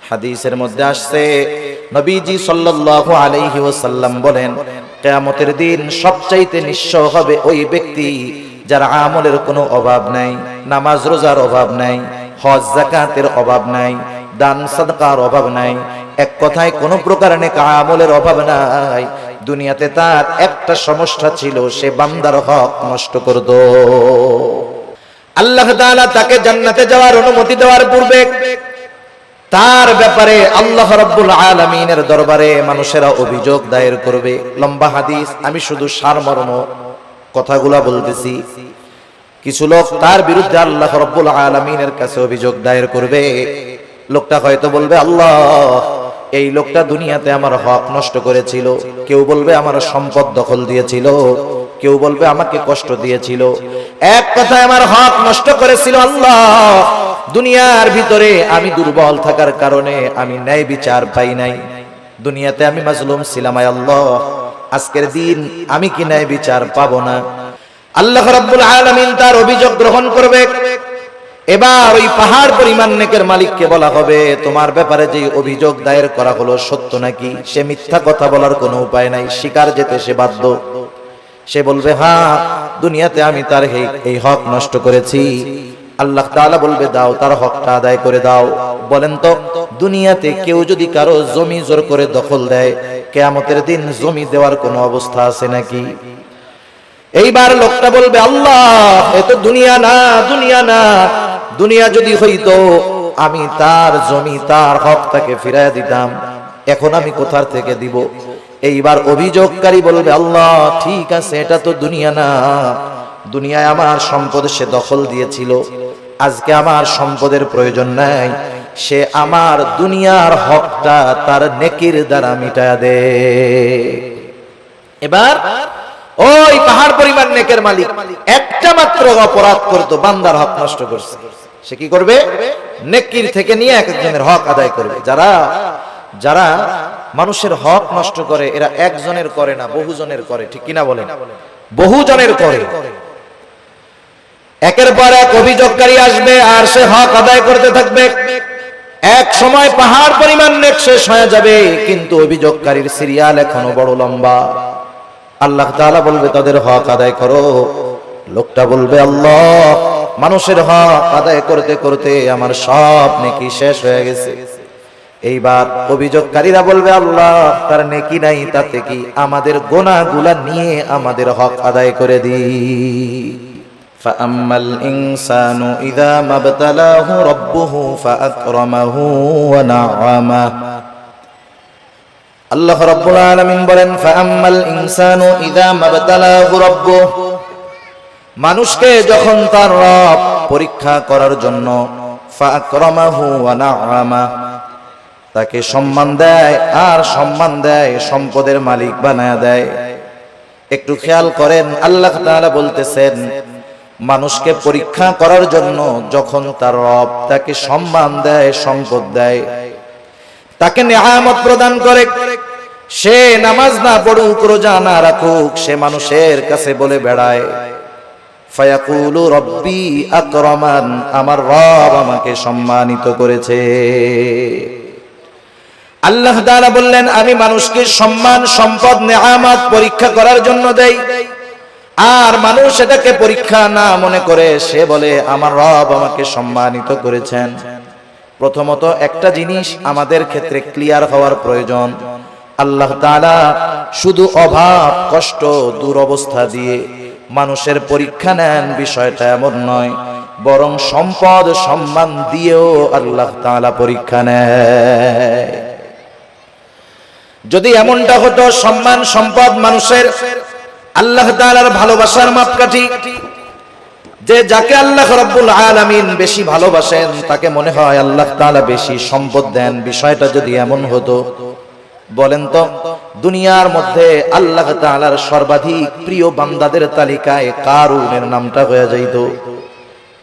হাদিসের মধ্যে আসছে, নবীজি সাল্লাল্লাহু আলাইহি ওয়াসাল্লাম বলেন, কিয়ামতের দিন সবচাইতে নিঃস্ব হবে ওই ব্যক্তি যার আমলের কোনো অভাব নাই, নামাজ রোজার অভাব নাই, হজ যাকাতের অভাব নাই, দান সাদকার অভাব নাই, এক কথায় কোনো প্রকার নেক আমলের অভাব নাই। দুনিয়াতে তার একটা সমস্যা ছিল, সে বান্দার হক নষ্ট করত। আল্লাহ তাআলা তাকে জান্নাতে যাওয়ার অনুমতি দেওয়ার পূর্বে তার ব্যাপারে আল্লাহ রাব্বুল আলামিনের দরবারে মানুষেরা অভিযোগ দায়ের করবে। লম্বা হাদিস, আমি শুধু সারমর্ম কথাগুলা বলতেছি। কিছু লোক তার বিরুদ্ধে আল্লাহ রাব্বুল আলামিনের কাছে অভিযোগ দায়ের করবে। লোকটা হয়তো বলবে, আল্লাহ, এই লোকটা দুনিয়াতে আমার হক নষ্ট করেছিল। কেউ বলবে আমার সম্পদ দখল দিয়েছিল, কেউ বলবে আমাকে কষ্ট দিয়েছিল। এক কথায় আমার হক নষ্ট করেছিল। আল্লাহ, দুনিয়ার ভিতরে আমি দুর্বল থাকার কারণে আমি ন্যায় বিচার পাই নাই। দুনিয়াতে আমি মাজলুম ছিলাম। আল্লাহ, আজকের দিন আমি কি ন্যায় বিচার পাবো না? আল্লাহ রাব্বুল আলামিন তার অভিযোগ গ্রহণ করবে। এবার ওই পাহাড় পরিমাণ নেকের মালিককে বলা হবে, তোমার ব্যাপারে যে অভিযোগ দায়ের করা হলো সত্য নাকি? সে মিথ্যা কথা বলার কোনো উপায় নাই, স্বীকার যেতে সে বাধ্য। সে বলবে, হ্যাঁ, দুনিয়াতে আমি তার এই হক নষ্ট করেছি। আল্লাহ তাআলা বলবে, দাও, তার হকটা আদায় করে দাও। বলেন তো, দুনিয়াতে কেউ যদি কারো জমি জোর করে দখল দেয়, কিয়ামতের দিন জমি দেওয়ার কোনো অবস্থা আছে নাকি? এইবার লোকটা বলবে, আল্লাহ, এ তো দুনিয়া না, দুনিয়া না। দুনিয়া যদি হইতো আমি তার জমি, তার হক তাকে ফিরাইয়া দিতাম। এখন আমি কোথা থেকে দিব? এইবার অভিযোগকারী বলবে, আল্লাহ, ঠিক আছে, এটা তো দুনিয়া না। দুনিয়ায় আমার সম্পদ সে দখল দিয়েছিল, আজকে আমার সম্পদের প্রয়োজন নাই। সে আমার দুনিয়ার হকটা তার নেকির দ্বারা মিটায়া দে। এবার ওই পাহাড় পরিমাণ নেকের মালিক একটা মাত্র অপরাধ করতো, বান্দার হক নষ্ট করছে। সে কি করবে? নেকির থেকে নিয়ে এক একজনের হক আদায় করবে। যারা মানুষের হক নষ্ট করে, এরা একজনের করে না, বহুজনের করে। ঠিক কিনা বলেন? বহুজনের করে। একের পর এক অভিযোগকারী আসবে আর সে হক আদায় করতে থাকবে। এক সময় পাহাড় পরিমাণ নেক শেষ হয়ে যাবে, কিন্তু অভিযোগকারীর সিরিয়াল এখনো বড় লম্বা। আল্লাহ তাআলা বলবে, তাদের হক আদায় করো। লোকটা বলবে, আল্লাহ, মানুষের হক আদায় করতে করতে আমার সব নেকি শেষ হয়ে গেছে। এইবার অভিযোগকারীরা বলবে, আল্লাহ, তার নেকি নাই, তাতে কি? আমাদের গুনাহগুলা নিয়ে আমাদের হক আদায় করে দিই। ফাআম্মাল ইনসানু ইযা মাবতালাহু রাব্বুহু ফাআকরামাহু ওয়া না'আমাহু। আল্লাহ রাব্বুল আলামিন বলেন, ফাআম্মাল ইনসানু ইযা মাবতালাহু রাব্বুহু। মানুষকে যখন তার রব পরীক্ষা করার জন্য ফাআকরামাহু ওয়া না'আমাহু, তাকে সম্মান দেয় আর সম্মান দেয়, সম্পদের মালিক বানায়া দেয়। একটু খেয়াল করেন, আল্লাহ তাআলা বলতেছেন, মানুষকে পরীক্ষা করার জন্য যখন তার রব তাকে সম্মান দেয়, সম্পদ দেয়, তাকে নিয়ামত প্রদান করে, সে নামাজ না পড়ুক, রোজা না রাখুক, সে মানুষের কাছে বলে বেড়ায়, ফায়াকুলু রব্বি আকরামান, আমার রব আমাকে সম্মানিত করেছে। আল্লাহ তাআলা বললেন, আমি মানুষকে সম্মান, সম্পদ, নিয়ামত পরীক্ষা করার জন্য দেই। আর মানুষ এটাকে পরীক্ষা না মনে করে সে বলে, আমার রব আমাকে সম্মানিত করেছেন। প্রথমত একটা জিনিস আমাদের ক্ষেত্রে ক্লিয়ার হওয়ার প্রয়োজন, আল্লাহ তাআলা শুধু অভাব, কষ্ট, দুরবস্থা দিয়ে মানুষের পরীক্ষা নেন, বিষয়টা এমন নয়, বরং সম্পদ, সম্মান দিয়েও আল্লাহ তাআলা পরীক্ষা নেয়। যদি এমনটা হতো, সম্মান, সম্পদ মানুষের আল্লাহ তাআলার ভালোবাসার মাপকাঠি, যে যাকে আল্লাহ রাব্বুল আলামিন বেশি ভালোবাসেন তাকে মনে হয় আল্লাহ তাআলা বেশি সম্পদ দেন, বিষয়টা যদি এমন হতো, বলেন তো দুনিয়ার মধ্যে আল্লাহ তাআলার সর্বাধিক প্রিয় বান্দাদের তালিকায় কারুনের নামটা হয়ে যাইত।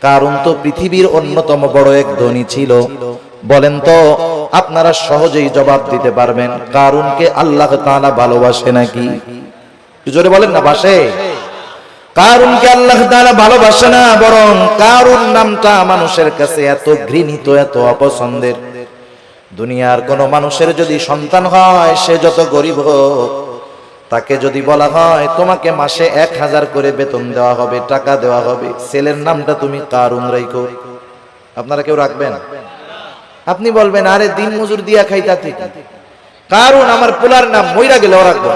কারুন তো পৃথিবীর অন্যতম বড় এক ধনী ছিল। বলেন তো, আপনারা সহজেই জবাব দিতে পারবেন, কারুনকে আল্লাহ তাআলা ভালোবাসে নাকি? জোরে বলেন না, বাসে? কারুনকে আল্লাহ তাআলা ভালোবাসে না, বরং কারুন নামটা মানুষের কাছে এত ঘৃণিত, এত অপছন্দের। দুনিয়ার কোন মানুষের যদি সন্তান হয়, সে যত গরিব হোক, তাকে যদি বলা হয় তোমাকে মাসে 1000 করে বেতন দেওয়া হবে, টাকা দেওয়া হবে, ছেলের নামটা তুমি কারুন রাখো, আপনারা কেউ রাখবেন? আপনি বলবেন আরে দিন মজুর দিয়া খাইতা ঠিক, কারুন আমার পোলার নাম, মইরা গেলে রাখবো।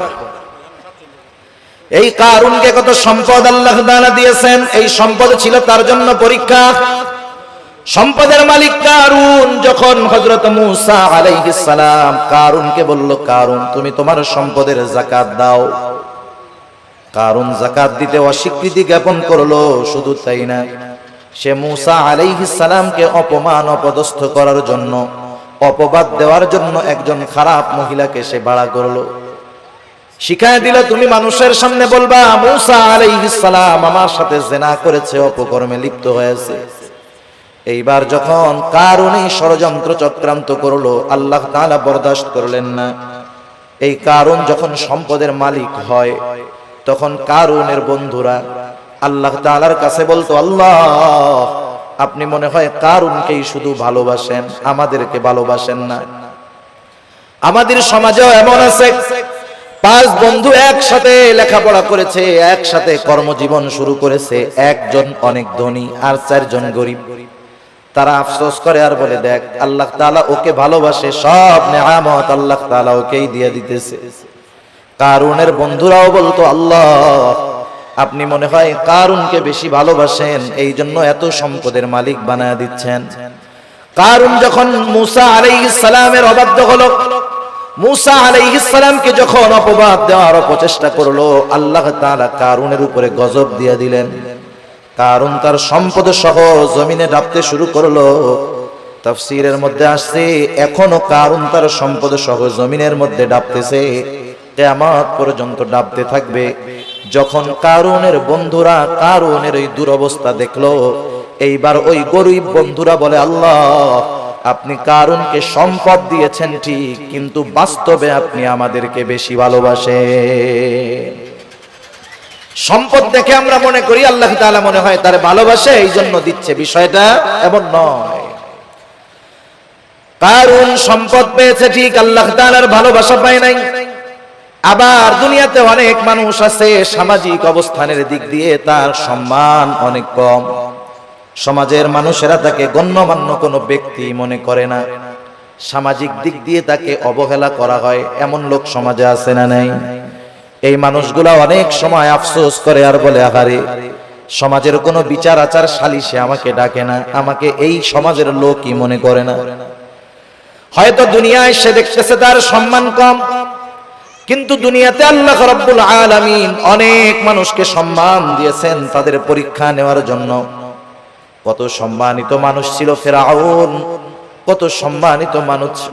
এই কারুনকে কত সম্পদ আল্লাহ তাআলা দিয়েছেন, এই সম্পদ ছিল তার জন্য পরীক্ষা। সম্পদের মালিক কারুন যখন হযরত মূসা আলাইহিস সালাম কারুনকে বলল, কারুন তুমি তোমার সম্পদের যাকাত দাও। কারুন যাকাত দিতে অস্বীকৃতি জ্ঞাপন করলো। শুধু তাই না, সে মূসা আলাইহিস সালামকে অপমান অপদস্থ করার জন্য, অপবাদ দেওয়ার জন্য একজন খারাপ মহিলাকে সে ভাড়া করলো। শিখায় দিল তুমি মানুষের সামনে বলবা মূসা আলাইহিস সালাম আমার সাথে জিনা করেছে, অপকর্মে লিপ্ত হয়েছে। এইবার যখন কারুন এই ষড়যন্ত্র চক্রান্ত করলো, আল্লাহ তাআলা বরদাস্ত করলেন না। এই কারুন যখন সম্পদের মালিক হয়, তখন কারুনের বন্ধুরা আল্লাহ তাআলার কাছে বলতো, আল্লাহ আপনি মনে হয় কারুনকেই শুধু ভালোবাসেন, আমাদেরকে ভালোবাসেন না। আমাদের সমাজেও এমন আছে, 5 বন্ধু একসাথে লেখাপড়া করেছে, একসাথে কর্মজীবন শুরু করেছে, একজন অনেক ধনী আর 4 জন গরিব। তারা আফসোস করে আর বলে, দেখ আল্লাহ তাআলা ওকে ভালোবাসে, সব নেয়ামত আল্লাহ তাআলা ওকেই দিয়ে দিতেছে। কারুনের বন্ধুরাও বলতো, আল্লাহ আপনি মনে হয় কারুনকে বেশি ভালোবাসেন, এই জন্য এত সম্পদের মালিক বানায় দিচ্ছেন। কারুন যখন মূসা আলাইহিস সালামের অবাধ্য হলো, মূসা আলাইহিস সালামকে যখন অপবাদ দেওয়ার প্রচেষ্টা করলো, আল্লাহ তাআলা কারুনের উপরে গজব দিয়ে দিলেন। কারুন তার সম্পদ সহ জমিনে ডাবতে শুরু করলো। তাফসীরের মধ্যে আসছে এখনো কারুন তার সম্পদ সহ জমিনের মধ্যে ডাবতেছে, কিয়ামত পর্যন্ত ডাবতে থাকবে। যখন কারুনের বন্ধুরা কারুনের এই দুরবস্থা দেখলো, এইবার ওই গরিব বন্ধুরা বলে, আল্লাহ আপনি কারুনকে সম্পদ দিয়েছেন ঠিক, কিন্তু বাস্তবে আপনি আমাদেরকে বেশি ভালোবাসেন। সম্পদ দেখে আমরা মনে করি আল্লাহ তাআলা মনে হয় তার ভালোবাসে, এই জন্য দিচ্ছে, বিষয়টা এমন নয়। কারুন সম্পদ পেয়েছে ঠিক, আল্লাহ তাআলার ভালোবাসা পায় নাই। আবার দুনিয়াতে অনেক মানুষ আছে সামাজিক অবস্থানের দিক দিয়ে তার সম্মান অনেক কম, সমাজের মানুষেরা তাকে গণ্যমান্য কোনো ব্যক্তি মনে করে না, সামাজিক দিক দিয়ে তাকে অবহেলা করা হয়, এমন লোক সমাজে আছে না নাই? এই মানুষগুলা অনেক সময় আফসোস করে আর বলে, আহারে সমাজের কোনো বিচার আচার সালিশে আমাকে ডাকে না, আমাকে এই সমাজের লোকই মনে করে না। হয়তো দুনিয়ায় সে দেখতেছে তার সম্মান কম, কিন্তু দুনিয়াতে আল্লাহ রাব্বুল আলামিন অনেক মানুষকে সম্মান দিয়েছেন তাদের পরীক্ষা নেওয়ার জন্য। কত সম্মানিত মানুষ ছিল ফেরাউন, কত সম্মানিত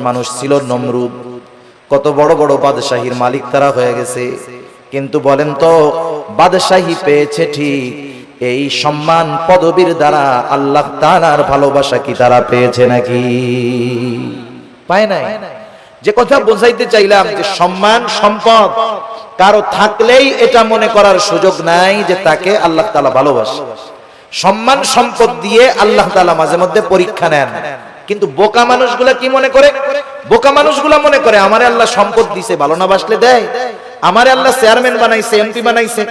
মানুষ ছিল নমরুদ, কত বড় বড় বাদশাহীর মালিক তারা হয়ে গেছে। কিন্তু বলেন তো, বাদশাহী পেয়েছে ঠিক, এই সম্মান পদবীর দ্বারা আল্লাহ তাআলার ভালোবাসা কি তারা পেয়েছে নাকি? পায় নাই। যে কথা বোঝাইতে চাইলাম যে সম্মান সম্পদ কারো থাকলেই এটা মনে করার সুযোগ নাই যে তাকে আল্লাহ তাআলা ভালোবাসে। সম্মান সম্পদ দিয়ে আল্লাহ তাআলা মাঝে মধ্যে পরীক্ষা নেন, কিন্তু বোকা মানুষগুলা কি মনে করে? বোকা মানুষগুলা মনে করে আমারে আল্লাহ সম্পদ দিছে, ভালো না বাসলে দেয়। আমারে আল্লাহ চেয়ারম্যান বানাইছে, এমপি বানাইছে,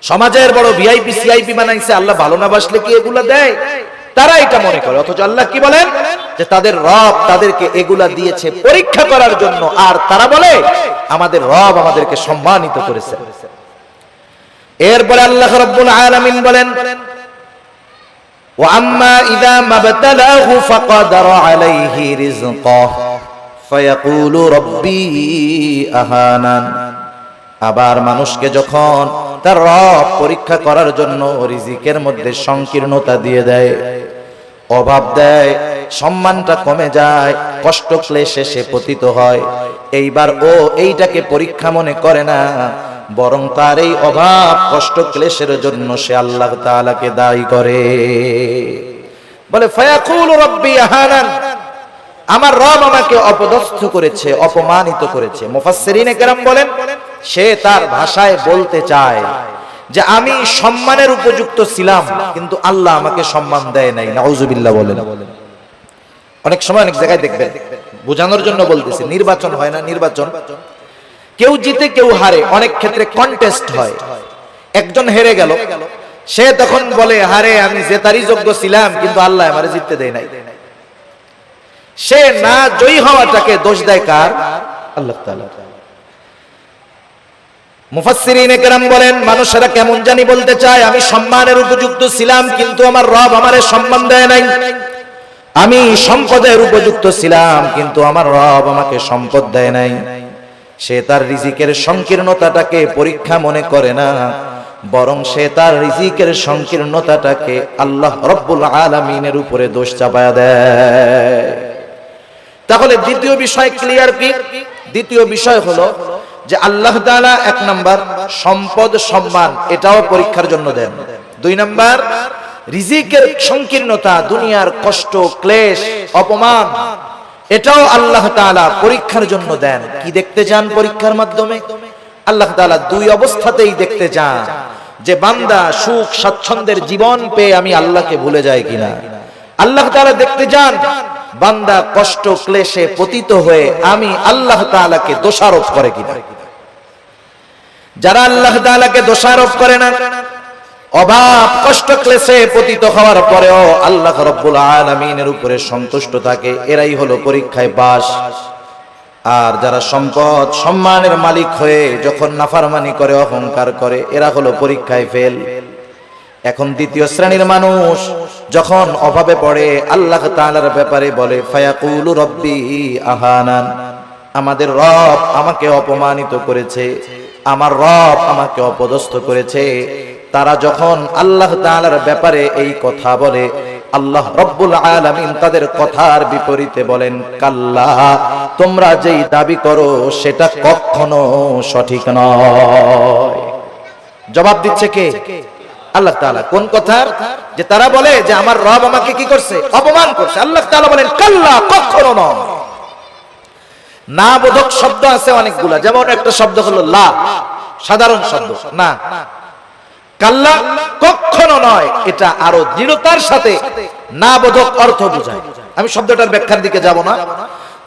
সমাজের বড় ভিআইপি সিআইপি বানাইছে, আল্লাহ ভালো না বাসলে কি এগুলা দেয়? তারা এটা মনে করে। অথচ আল্লাহ কি বলেন যে তাদের রব তাদেরকে এগুলা দিয়েছে পরীক্ষা করার জন্য, আর তারা বলে আমাদের রব আমাদেরকে সম্মানিত করেছে। এরপরে আল্লাহ রাব্বুল আলামিন বলেন, وَأَمَّا إِذَا مَا ابْتَلَاهُ فَقَدَرَ عَلَيْهِ رِزْقَهُ فَيَقُولُ رَبِّي أَهَانَنِ। আবার মানুষকে যখন তার রব পরীক্ষা করার জন্য রিজিকের মধ্যে সংকীর্ণতা দিয়ে দেয়, অভাব দেয়, সম্মানটা কমে যায়, কষ্ট ক্লেশে সে পতিত হয়, এইবার ও এইটাকে পরীক্ষা মনে করে না, বরং তার এই অভাব কষ্ট ক্লেশের জন্য সে আল্লাহ তাআলাকে দায়ী করে। বলে ফায়াকুলু রাব্বি আহানান, আমার রব আমাকে অপদস্থ করেছে, অপমানিত করেছে। মুফাসসিরিনে কেরাম বলেন সে তার ভাষায় বলতে চায় যে আমি সম্মানের উপযুক্ত ছিলাম, কিন্তু আল্লাহ আমাকে সম্মান দেয় নাই। নাউজুবিল্লাহ বলেন। অনেক সময় অনেক জায়গায় দেখবেন বোঝানোর জন্য বলতেছি, নির্বাচন হয় না, নির্বাচন কেউ জিতে কেউ হারে, অনেক ক্ষেত্রে কন্টেস্ট হয়। একজন হেরে গেল, সে তখন বলে হারে আমি জেতারই যোগ্য ছিলাম, কিন্তু আল্লাহ আমারে জিততে দেয় নাই। সে না জয়ী হওয়াটাকে দোষ দেয় কার? আল্লাহ তাআলা। মুফাসসিরিনে কেরাম বলেন মানুষেরা কেমন জানি বলতে চায় আমি সম্মানের উপযুক্ত ছিলাম কিন্তু আমার রব আমারে সম্মান দেয় নাই, আমি সম্পদের উপযুক্ত ছিলাম কিন্তু আমার রব আমাকে সম্পদ দেয় নাই। সে তার রিজিকের সংকীর্ণতাটাকে পরীক্ষা মনে করে না, বরং সে তার রিজিকের সংকীর্ণতাটাকে আল্লাহ রাব্বুল আলামিনের উপরে দোষ চাপায়া দেয়। তাহলে দ্বিতীয় বিষয় ক্লিয়ার কি? দ্বিতীয় বিষয় হলো যে আল্লাহ তাআলা এক নাম্বার সম্পদ সম্মান এটাও পরীক্ষার জন্য দেন। দুই নাম্বার রিজিকের সংকীর্ণতা, দুনিয়ার কষ্ট ক্লেশ অপমান এটাও আল্লাহ তাআলা পরীক্ষার জন্য দেন। কি দেখতে চান পরীক্ষার মাধ্যমে? আল্লাহ তাআলা দুই অবস্থাতেই দেখতে চান যে বান্দা সুখ স্বাচ্ছন্দ্যের জীবন পেয়ে আমি আল্লাহকে ভুলে যাই কিনা। আল্লাহ তাআলা দেখতে চান বান্দা কষ্ট ক্লেশে পতিত হয়ে আমি আল্লাহ তাআলাকে দোষারোপ করে কিনা। যারা আল্লাহ তাআলাকে দোষারোপ করে না, অভাব কষ্ট ক্লেশে পতিত হওয়ার পরেও আল্লাহ রাব্বুল আলামিনের উপরে সন্তুষ্ট থাকে, এরাই হলো পরীক্ষায় পাস। আর যারা সম্পদ সম্মানের মালিক হয়ে যখন নাফরমানি করে অহংকার করে এরা হলো পরীক্ষায় ফেল। এখন দ্বিতীয় শ্রেণীর মানুষ যখন অভাবে পড়ে আল্লাহ তাআলার ব্যাপারে বলে ফায়াকুলু রব্বি আহানান, আমাদের রব আমাকে অপমানিত করেছে, আমার রব আমাকে অপদস্থ করেছে। তারা যখন আল্লাহ তাআলার ব্যাপারে এই কথা বলে আল্লাহ রাব্বুল আলামিন তাদের কথার বিপরীতে বলেন কাল্লা, তোমরা যেই দাবি করো সেটা কখনো সঠিক নয়। জবাব দিচ্ছে কে? আল্লাহ তাআলা। কোন কথার? যে তারা বলে যে আমার রব আমাকে কি করছে? অপমান করছে। আল্লাহ তাআলা বলেন কাল্লা, কখনো নয়। না বোধক শব্দ আছে অনেকগুলা, যেমন একটা শব্দ হলো লা, সাধারণ শব্দ না। কাল্লা কখনো নয়, এটা আরো দৃঢ়তার সাথে না বোধক অর্থ বোঝায়। আমি শব্দটার ব্যাখ্যার দিকে যাব না,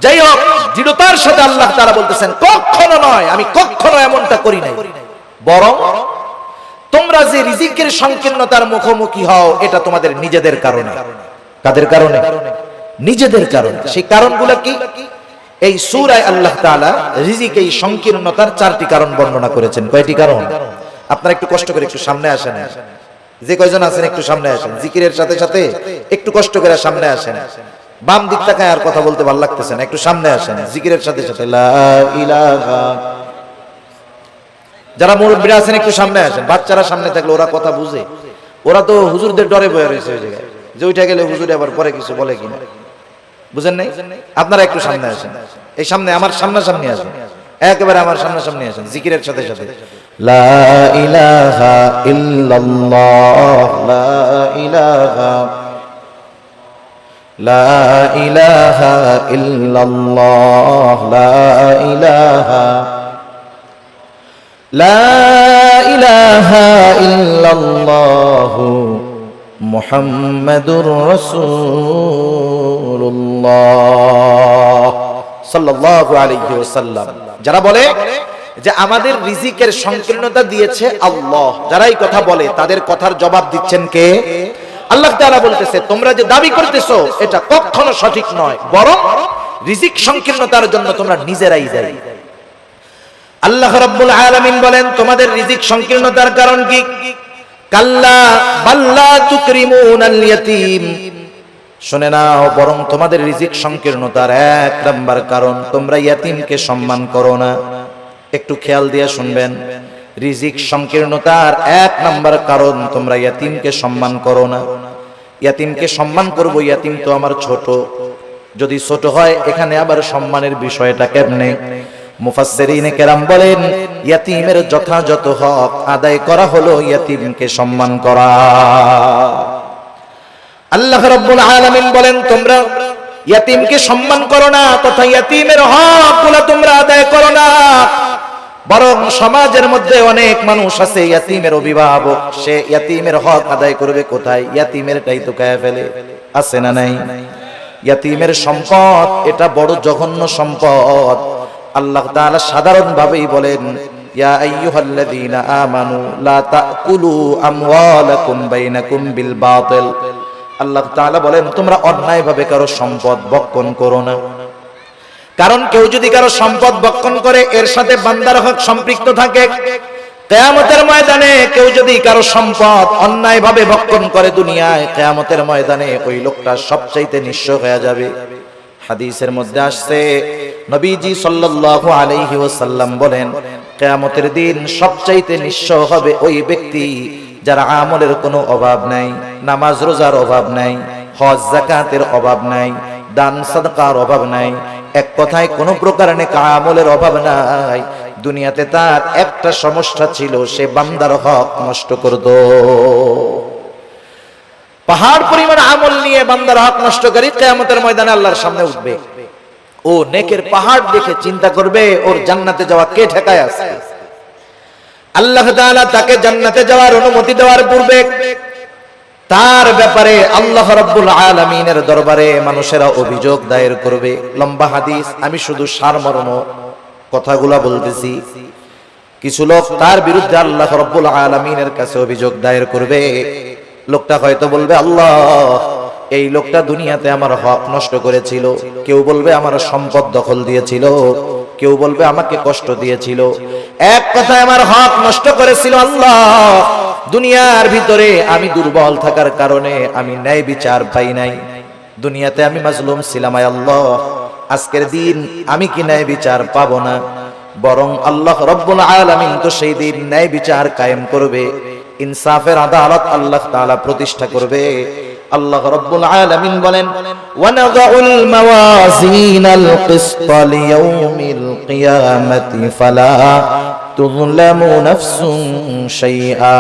যাই হোক দৃঢ়তার সাথে আল্লাহ তাআলা বলতেছেন কখনো নয়, আমি কখনো এমনটা করি নাই, বরং তোমরা যে রিজিকের সংকীর্ণতার মুখোমুখি হও এটা তোমাদের নিজেদের কারণে। কাদের কারণে? নিজেদের কারণে। সেই কারণগুলো কি? এই সূরায় আল্লাহ তাআলা রিজিকের এই সংকীর্ণতার চারটি কারণ বর্ণনা করেছেন। কয়টি কারণ? আপনারা একটু কষ্ট করে একটু সামনে আসেন, যে কয়জন আছেন একটু সামনে আসেন, জিকিরের সাথে সাথে একটু কষ্ট করে সামনে আসেন। বাম দিক তাকায় আর কথা বলতে ভালো লাগতেছে না, একটু সামনে আসেন জিকিরের সাথে সাথে। লা ইলাহা, যারা মুরব্বীরা আছেন একটু সামনে আসেন। বাচ্চারা সামনে থাকলে ওরা কথা বুঝে, ওরা তো হুজুরদের ডরে বয়ে রয়েছে ওই জায়গায়, যে ওইটা গেলে হুজুরে আবার পরে কিছু বলে কিনা, বুঝেন নাই? আপনারা একটু সামনে আসেন, এই সামনে আমার সামনাসামনি আসেন, একেবারে আমার সামনাসামনি আসেন জিকিরের সাথে সাথে। লা ইলাহা ইল্লাল্লাহ, লা ইলাহা, লা ইলাহা ইল্লাল্লাহ, লা ইলাহা, লা ইলাহা ইল্লাল্লাহ মুহাম্মাদুর রাসূলুল্লাহ সাল্লাল্লাহু আলাইহি ওয়াসাল্লাম। যারা বলে যে আমাদের রিজিকের সংকীর্ণতা দিয়েছে আল্লাহ, যারা এই কথা বলে তাদের কথার জবাব দিচ্ছেন কে? আল্লাহ তাআলা বলতেছে তোমরা যে দাবি করতেছো এটা কখনো সঠিক নয়, বরং রিজিক সংকীর্ণতার জন্য তোমরা নিজেরাই দায়ী। আল্লাহ রাব্বুল আলামিন বলেন তোমাদের রিজিক সংকীর্ণতার কারণ কি? কাল্লা বাল্লা তুকরিমুনাল ইয়াতীম, শুনে নাও বরং তোমাদের রিজিক সংকীর্ণতার এক নাম্বার কারণ তোমরা ইয়াতীমকে সম্মান করো না। একটু খেয়াল দিয়ে শুনবেন, রিজিক সংকীর্ণতার এক নাম্বার কারণ তোমরা ইয়াতীমকে সম্মান করো না। ইয়াতীমকে সম্মান করব, ইয়াতীম তো আমার ছোট, যদি ছোট হয় এখানে আবার সম্মানের বিষয়টা কেমনে? মুফাসসিরিনে কেরাম বলেন ইয়াতীমের যথাযথ হক আদায় করা হলো ইয়াতীমকে সম্মান করা। আল্লাহ রাব্বুল আলামিন বলেন তোমরা ইয়াতীমকে সম্মান করো না তথা ইয়াতীমের হকগুলো তোমরা আদায় করো না, বরং সমাজের মধ্যে অনেক মানুষ আছে ইয়াতীমের অভিভাবক, সে ইয়াতীমের হক আদায় করবে কোথায়? ইয়াতীমেরটাই তো খায় ফেলে, আছে না নাই? ইয়াতীমের সম্পদ এটা বড় জঘন্য সম্পদ। আল্লাহ তাআলা সাধারণ ভাবেই বলেন, ইয়া আইয়ুহাল্লাযীনা আমানু লা তাকুলু আমওয়ালাকুম বাইনাকুম বিল বাতিল। আল্লাহ তাআলা বলেন, তোমরা অন্যায়ভাবে কারো সম্পদ ভক্ষণ করো না। কারণ কেউ যদি কারো সম্পদ ভক্ষণ করে এর সাথে বান্দার হক সম্পৃক্ত থাকে। কিয়ামতের ময়দানে কেউ যদি কারো সম্পদ অন্যায়ভাবে ভক্ষণ করে দুনিয়ায়, কিয়ামতের ময়দানে ওই লোকটা সবচাইতে নিঃস্ব হয়ে যাবে। হাদিসের মধ্যে আসছে, নবীজি সাল্লাল্লাহু আলাইহি ওয়াসাল্লাম বলেন, কিয়ামতের দিন সবচাইতে নিঃস্ব হবে ওই ব্যক্তি যার আমলের কোনো অভাব নাই, নামাজ রোজার অভাব নাই, হজ যাকাতের অভাব নাই, দান সাদকার অভাব নাই, এক কথায় কোনো প্রকার নেক আমলের অভাব নাই। দুনিয়াতে তার একটা সমস্যা ছিল, সে বান্দার হক নষ্ট করত। পাহাড় পরিমাণ আমল নিয়ে বান্দার হক নষ্ট করি, কিয়ামতের ময়দানে আল্লাহর সামনে উঠবে। ও নেকের পাহাড় দেখে চিন্তা করবে, ওর জান্নাতে যাওয়া কে ঠেকায় আছে? আল্লাহ তাআলা তাকে জান্নাতে যাওয়ার অনুমতি দেওয়ার পূর্বে তার ব্যাপারে আল্লাহ রাব্বুল আলামিনের দরবারে মানুষেরা অভিযোগ দায়ের করবে। লম্বা হাদিস, আমি শুধু সারমর্ম কথাগুলা বলতেছি। কিছু লোক তার বিরুদ্ধে আল্লাহ রাব্বুল আলামিনের কাছে অভিযোগ দায়ের করবে। লোকটা হয়তো বলবে, আল্লাহ, এই লোকটা দুনিয়াতে আমার হক নষ্ট করেছিল। কেউ বলবে আমার সম্পদ দখল দিয়েছিল, কেউ বলবে আমাকে কষ্ট দিয়েছিল। এক কথায় আমার হক নষ্ট করেছিল। আল্লাহ, দুনিয়ার ভিতরে আমি দুর্বল থাকার কারণে আমি ন্যায় বিচার পাই নাই। দুনিয়াতে আমি মাজলুম ছিলাম। আল্লাহ, আজকের দিন আমি কি ন্যায় বিচার পাবো না? বরং আল্লাহ রাব্বুল আলামিন তো সেই দিন ন্যায় বিচার কায়েম করবে, ইনসাফের আদালত আল্লাহ তাআলা প্রতিষ্ঠা করবে। আল্লাহ রাব্বুল আলামিন বলেন, ওয়ানাযাউল মাওয়াজিনাল কিসতা লিয়াউমিল কিয়ামাতি ফালা তুযলামু নাফসুন শাইআ।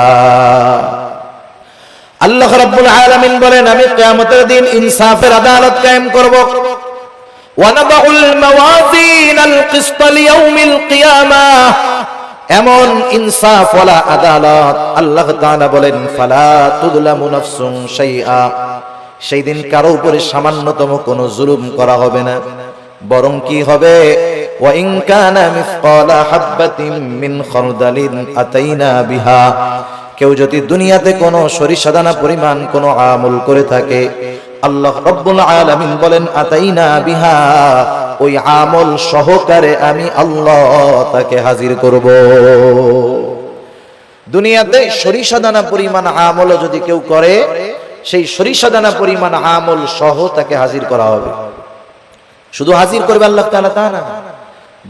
আল্লাহ রাব্বুল আলামিন বলেন, আমি কিয়ামতের দিন ইনসাফের আদালত কায়েম করব। ওয়ানাযাউল মাওয়াজিনাল কিসতা লিয়াউমিল কিয়ামাহ, এমন ইনসাফ ওয়ালা আদালত আল্লাহ তাআলা বলেন, ফালা তুযলামু নাফসুন শাইআ, সেই দিন কারো উপরে সামান্যতম কোনো জুলুম করা হবে না। বরং কি হবে, ওয়া ইন কানা মিসকালা হাববাতিন মিন খারদালিন আতাইনা বিহা, কেউ যদি দুনিয়াতে কোনো সরিষা দানা পরিমাণ কোনো আমল করে থাকে, আল্লাহ রাব্বুল আলামিন বলেন, আতাইনা বিহা, ওই আমল সহকারে আমি আল্লাহ তাকে হাজির করব। দুনিয়াতে সরিষা দানা পরিমাণ আমল যদি কেউ করে, সেই সরিষা দানা পরিমাণ আমল সহ তাকে হাজির করা হবে। শুধু হাজির করবে আল্লাহ তাআলা তা না,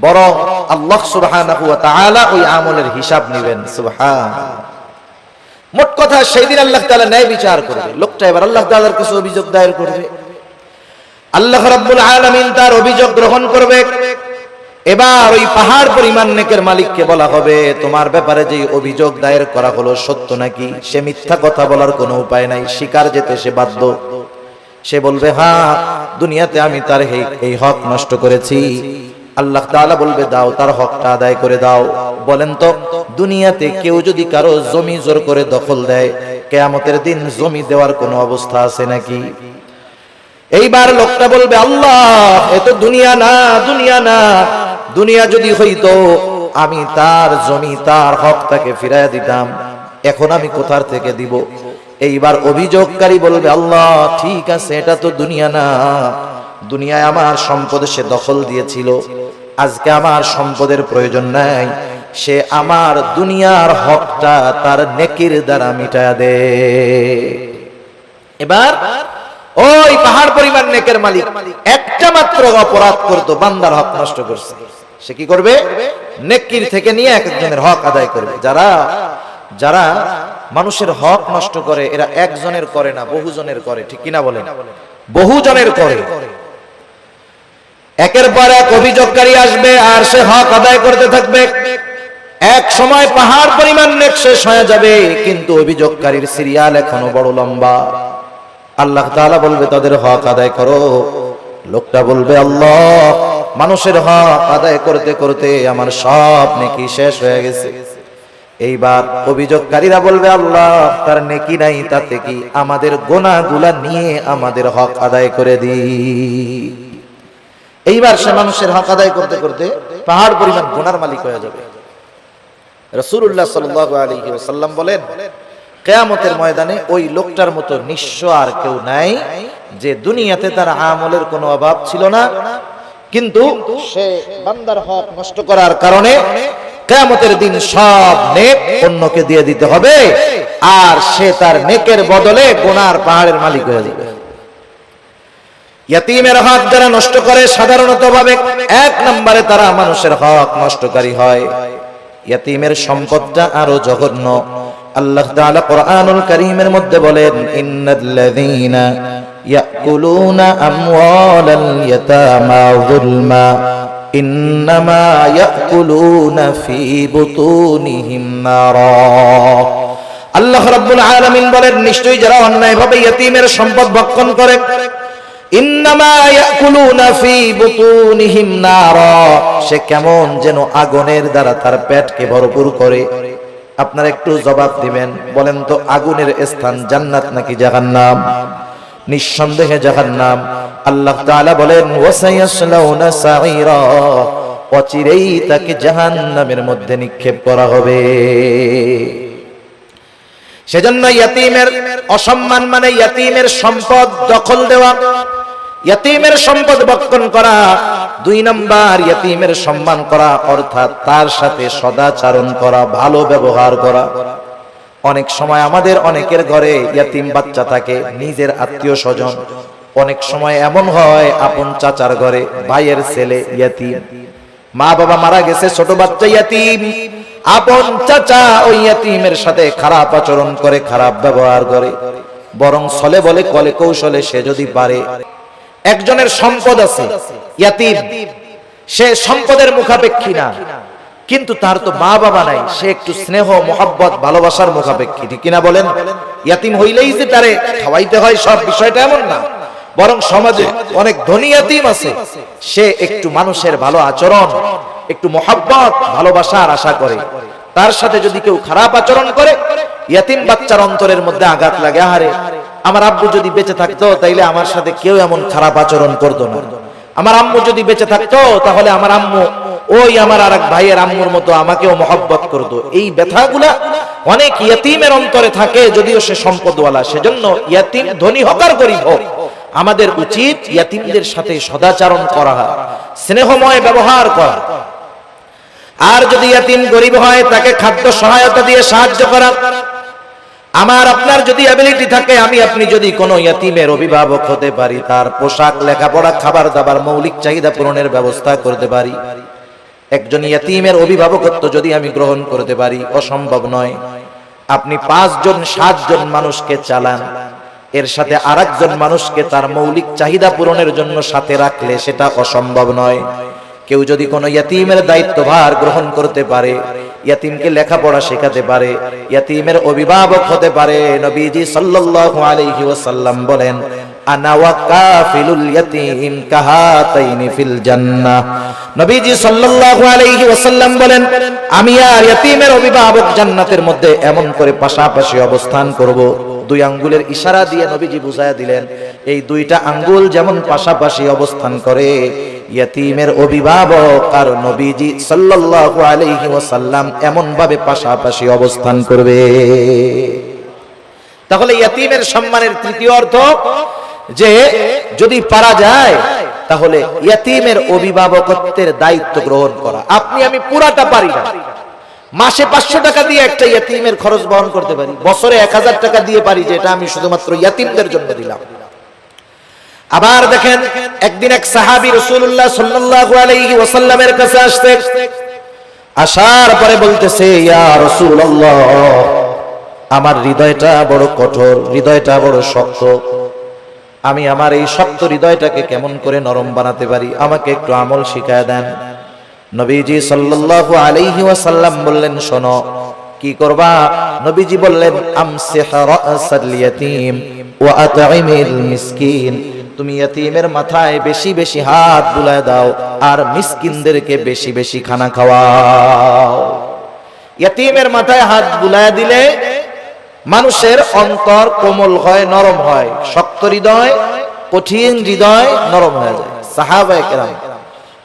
বরং আল্লাহ সুবহানাহু ওয়া তাআলা ওই আমলের হিসাব নেবেন। সুবহানাল্লাহ। মোট কথা, সেই দিন আল্লাহ তাআলা ন্যায় বিচার করবে। লোকটা এবার আল্লাহ তাআলার কাছে অভিযোগ দায়ের করবে। আল্লাহ রাব্বুল আলামিন তার অভিযোগ গ্রহণ করবে। এবার ওই পাহাড় পরিমাণ নেকের মালিককে বলা হবে, তোমার ব্যাপারে যে অভিযোগ দায়ের করা হলো সত্য নাকি? সে মিথ্যা কথা বলার কোনো উপায় নাই, স্বীকার যেতে সে বাধ্য। সে বলবে, হ্যাঁ, দুনিয়াতে আমি তার এই হক নষ্ট করেছি। আল্লাহ তাআলা বলবে, দাও, তার হকটা আদায় করে দাও। বলেন তো, দুনিয়াতে কেউ যদি কারো জমি জোর করে দখল দেয়, কিয়ামতের দিন জমি দেওয়ার কোনো অবস্থা আছে নাকি? এইবার লোকটা বলবে, আল্লাহ, এ তো দুনিয়া না, দুনিয়া না। দুনিয়া যদি হইতো আমি তার জমি, তার হক তাকে ফিরাইয়া দিতাম। এখন আমি কোথার থেকে দিব? এইবার অভিযোগকারী বলবে, আল্লাহ, ঠিক আছে, এটা তো দুনিয়া না। দুনিয়ায় আমার সম্পদ সে দখল দিয়েছিল, আজকে আমার সম্পদের প্রয়োজন নাই। সে আমার দুনিয়ার হকটা তার নেকির দ্বারা মিটায়া দে। এবার ওই পাহাড় পরিমাণ নেকের মালিক একটা মাত্র অপরাধ করতো, বান্দার হক নষ্ট করছে। সে কি করবে? নেকির থেকে নিয়ে একজনের হক আদায় করবে। যারা মানুষের হক নষ্ট করে, এরা একজনের করে না, বহুজনের করে। ঠিক কিনা বলেন? বহুজনের করে। একের পর এক অভিযোগকারী আসবে আর সে হক আদায় করতে থাকবে। এক সময় পাহাড় পরিমাণ নেক শেষ হয়ে যাবে, কিন্তু অভিযোগকারীর সিরিয়াল এখনো বড় লম্বা। আল্লাহ তাআলা বলবে, তাদের হক আদায় করো। লোকটা বলবে, আল্লাহ, মানুষের হক আদায় করতে করতে আমার সব নেকি শেষ হয়ে গেছে। এইবার অভিযোগকারীরা বলবে, আল্লাহ তার নেকি নাই, তাতে কি, আমাদের গুনাহগুলা নিয়ে আমাদের হক আদায় করে দিই। এইবার সে মানুষের হক আদায় করতে করতে পাহাড় পরিমাণ গুনার মালিক হয়ে যাবে। রাসূলুল্লাহ সাল্লাল্লাহু আলাইহি ওয়াসাল্লাম বলেন, কিয়ামতের ময়দানে ওই লোকটার মতো নিঃস্ব আর কেউ নাই, যে দুনিয়াতে তার আমলের কোনো অভাব ছিল না, কিন্তু সে বান্দার হক নষ্ট করার কারণে কিয়ামতের দিন সব নেক অন্যকে দিয়ে দিতে হবে, আর সে তার নেকের বদলে গুনার পাহাড়ের মালিক হয়ে যাবে। ইয়াতীমের হক যারা নষ্ট করে সাধারণত ভাবে এক নম্বরে তারা মানুষের হক নষ্টকারী হয়। ইয়াতীমের সম্পদটা আরো জঘন্য। আল্লাহ তাআলা কোরআনুল কারীমের মধ্যে বলেন, ইন্নাল্লাযীনা ইয়াকুলুনা আমওয়ালাল ইয়াতামা যুলমা ইন্নামা ইয়াকুলুনা ফি বুতুনিহিম নারা। আল্লাহ রাব্বুল আলামিন বলেন, নিশ্চয়ই যারা অন্যায়ভাবে ইয়াতীমের সম্পদ ভক্ষণ করে, ইন্নামা ইয়াকুলুনা ফি বুতুনিহিম নারা, সে কেমন যেন আগুনের দ্বারা তার পেটকে ভরপুর করে। আপনারা একটু জবাব দিবেন, বলেন তো আগুনের স্থান জান্নাত নাকি জাহান্নাম? নিঃসন্দেহে জাহান্নাম। আল্লাহ তাআলা বলেন, ওয়াসায়াসলাউনা সাঈরা, অচিরেই তাকে জাহান্নামের মধ্যে নিক্ষেপ করা হবে। সেজন্য ইয়াতীমের অসম্মান মানে ইয়াতীমের সম্পদ দখল দেওয়া, ইয়াতীমের সম্পদ ভক্ষণ করা। দুই নাম্বার, ইয়াতীমের সম্মান করা, অর্থাৎ তার সাথে সদাচরণ করা, ভালো ব্যবহার করা। অনেক সময় আমাদের অনেকের ঘরে ইয়াতীম বাচ্চা থাকে, নিজের আত্মীয় স্বজন। অনেক সময় এমন হয় আপন চাচার ঘরে ভাইয়ের ছেলে ইয়াতীম, মা বাবা মারা গেছে, ছোট বাচ্চা ইয়াতীম, আপন চাচা ওই ইয়াতীমের সাথে খারাপ আচরণ করে, খারাপ ব্যবহার করে। বরং ছলে বলে কলে কৌশলে সে যদি পারে, একজনের সম্পদ আছে ইয়াতীম, সে সম্পদের মুখাপেক্ষী না, কিন্তু তার তো মা বাবা নাই, সে একটু স্নেহ মোহাব্বত ভালোবাসার মুখাপেক্ষী, ঠিক কিনা বলেন? ইয়াতীম হইলেই যে তারে খাওয়াইতে হয় সব বিষয়টা এমন না, বরং সমাজে অনেক ধনী ইয়াতীম আছে, সে একটু মানুষের ভালো আচরণ, একটু মোহাব্বত ভালোবাসার আশা করে। তার সাথে যদি কেউ খারাপ আচরণ করে, ইয়াতীম বাচ্চার অন্তরের মধ্যে আঘাত লাগে, আহারে আমার আব্বু যদি বেঁচে থাকতো তাইলে আমার সাথে কেউ এমন খারাপ আচরণ করতো না, আমার আম্মু যদি বেঁচে থাকতো তাহলে আমার আম্মু ওই আমার আরেক ভাইয়ের আম্মুর মতো আমাকেও মহব্বত করতো। এই ব্যথাগুলা অনেক ইয়াতীমের অন্তরে থাকে, যদিও সে সম্পদওয়ালা। সেজন্য ইয়াতীম ধনী হোক আর গরীব হোক, আমাদের উচিত ইয়াতীমদের সাথে সদাচরণ করা, স্নেহময় ব্যবহার করা। আর যদি ইয়াতীম গরীব হয়, তাকে খাদ্য সহায়তা দিয়ে সাহায্য করা। আমার আপনার যদি অ্যাবিলিটি থাকে, আমি আপনি যদি কোনো ইয়াতীমের অভিভাবক হতে পারি, তার পোশাক, লেখাপড়া, খাবার দাবার, মৌলিক চাহিদা পূরণের ব্যবস্থা করতে পারি, একজন ইয়াতীমের অভিভাবকত্ব যদি আমি গ্রহণ করতে পারি, অসম্ভব নয়। আপনি 5 জন 7 জন মানুষকে চালান, এর সাথে আরেকজন মানুষকে তার মৌলিক চাহিদা পূরণের জন্য সাথে রাখলে সেটা অসম্ভব নয়। কেউ যদি কোনো ইয়াতীমের দায়িত্বভার গ্রহণ করতে পারে, ইয়াতীমকে লেখাপড়া শেখাতে পারে, ইয়াতীমের অভিভাবক হতে পারে, নবীজি সাল্লাল্লাহু আলাইহি ওয়াসাল্লাম বলেন, আনা ওয়া কাফিলুল ইয়াতীম কাহাতাইনি ফিল জান্নাহ। নবীজি সাল্লাল্লাহু আলাইহি ওয়াসাল্লাম বলেন, আমি আর ইয়াতীমের অভিভাবক জান্নাতের মধ্যে এমন করে পাশাপাশি অবস্থান করব। 2 আঙ্গুলের ইশারা দিয়ে নবীজি বুঝায়া দিলেন, এই 2টা আঙ্গুল যেমন পাশাপাশি অবস্থান করে, ইয়াতীমের অভিভাবক আর নবীজি সাল্লাল্লাহু আলাইহি ওয়াসাল্লাম এমন ভাবে পাশাপাশি অবস্থান করবে। তাহলে ইয়াতীমের সম্মানের তৃতীয় অর্থ যে যদি পারা যায়, তাহলে ইয়াতীমের অভিভাবকত্বের দায়িত্ব গ্রহণ করা। আপনি আমি পুরাটা পারি না, মাসে 500 টাকা দিয়ে একটা ইয়াতীমের খরচ বহন করতে পারি, বছরে 1000 টাকা দিয়ে পারি যে এটা আমি শুধুমাত্র ইয়াতীমদের জন্য দিলাম। আবার দেখেন, একদিন এক সাহাবী রাসূলুল্লাহ সাল্লাল্লাহু আলাইহি ওয়াসাল্লামের কাছে আসছে, আসার পরে বলতেছে, ইয়া রাসূলুল্লাহ, আমার হৃদয়টা বড় কঠোর, হৃদয়টা বড় শক্ত, আমি আমার এই শক্ত হৃদয়টাকে কেমন করে নরম বানাতে পারি, আমাকে একটু আমল শিখায় দেন। নবীজি সাল্লাল্লাহু আলাইহি ওয়াসাল্লাম বললেন, শোনো কি করবা? নবীজি বললেন, আমসিহ রাসাল ইয়াতীম ওয়া আত'ইমিল মিসকিন, তুমি ইয়াতীমের মাথায় বেশি বেশি হাত বুলায় দাও আর মিসকিনদেরকে বেশি বেশি খানা খাওয়াও। ইয়তীমের মাথায় হাত বুলায় দিলে মানুষের অন্তর কোমল হয়, নরম হয়। শক্ত হৃদয়, কঠিন হৃদয় নরম হয়ে যায়। সাহাবায়ে কেরাম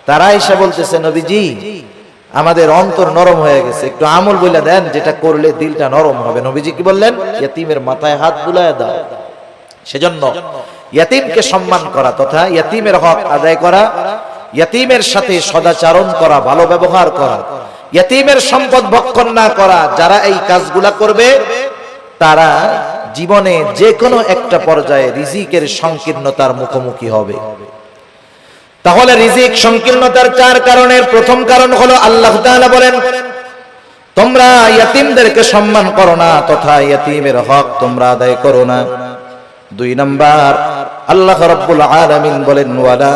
তারা এসে বলতেছে, নবীজি আমাদের অন্তর নরম হয়ে গেছে, একটু আমল বলে দেন যেটা করলে দিলটা নরম হবে। নবীজি কি বললেন? ইয়তীমের মাথায় হাত বুলায় দাও। সেজন্য ইয়তীমকে সম্মান করা তথা ইয়তীমের হক আদায় করা, ইয়তীমের সাথে সদাচরণ করা, ভালো ব্যবহার করা, ইয়তীমের সম্পদ ভক্ষণ না করা, যারা এই কাজগুলা করবে তারা জীবনে যে কোনো একটা পর্যায়ে রিজিকের সংকীর্ণতার মুখোমুখি হবে। তাহলে রিজিক সংকীর্ণতার 4 কারণের প্রথম কারণ হলো আল্লাহ তাআলা বলেন, তোমরা ইয়তীমদেরকে সম্মান করো না তথা ইয়তীমের হক তোমরা আদায় করো না। 2 নাম্বার, আল্লাহ রাব্বুল আলামিন বলেন, ওয়ালা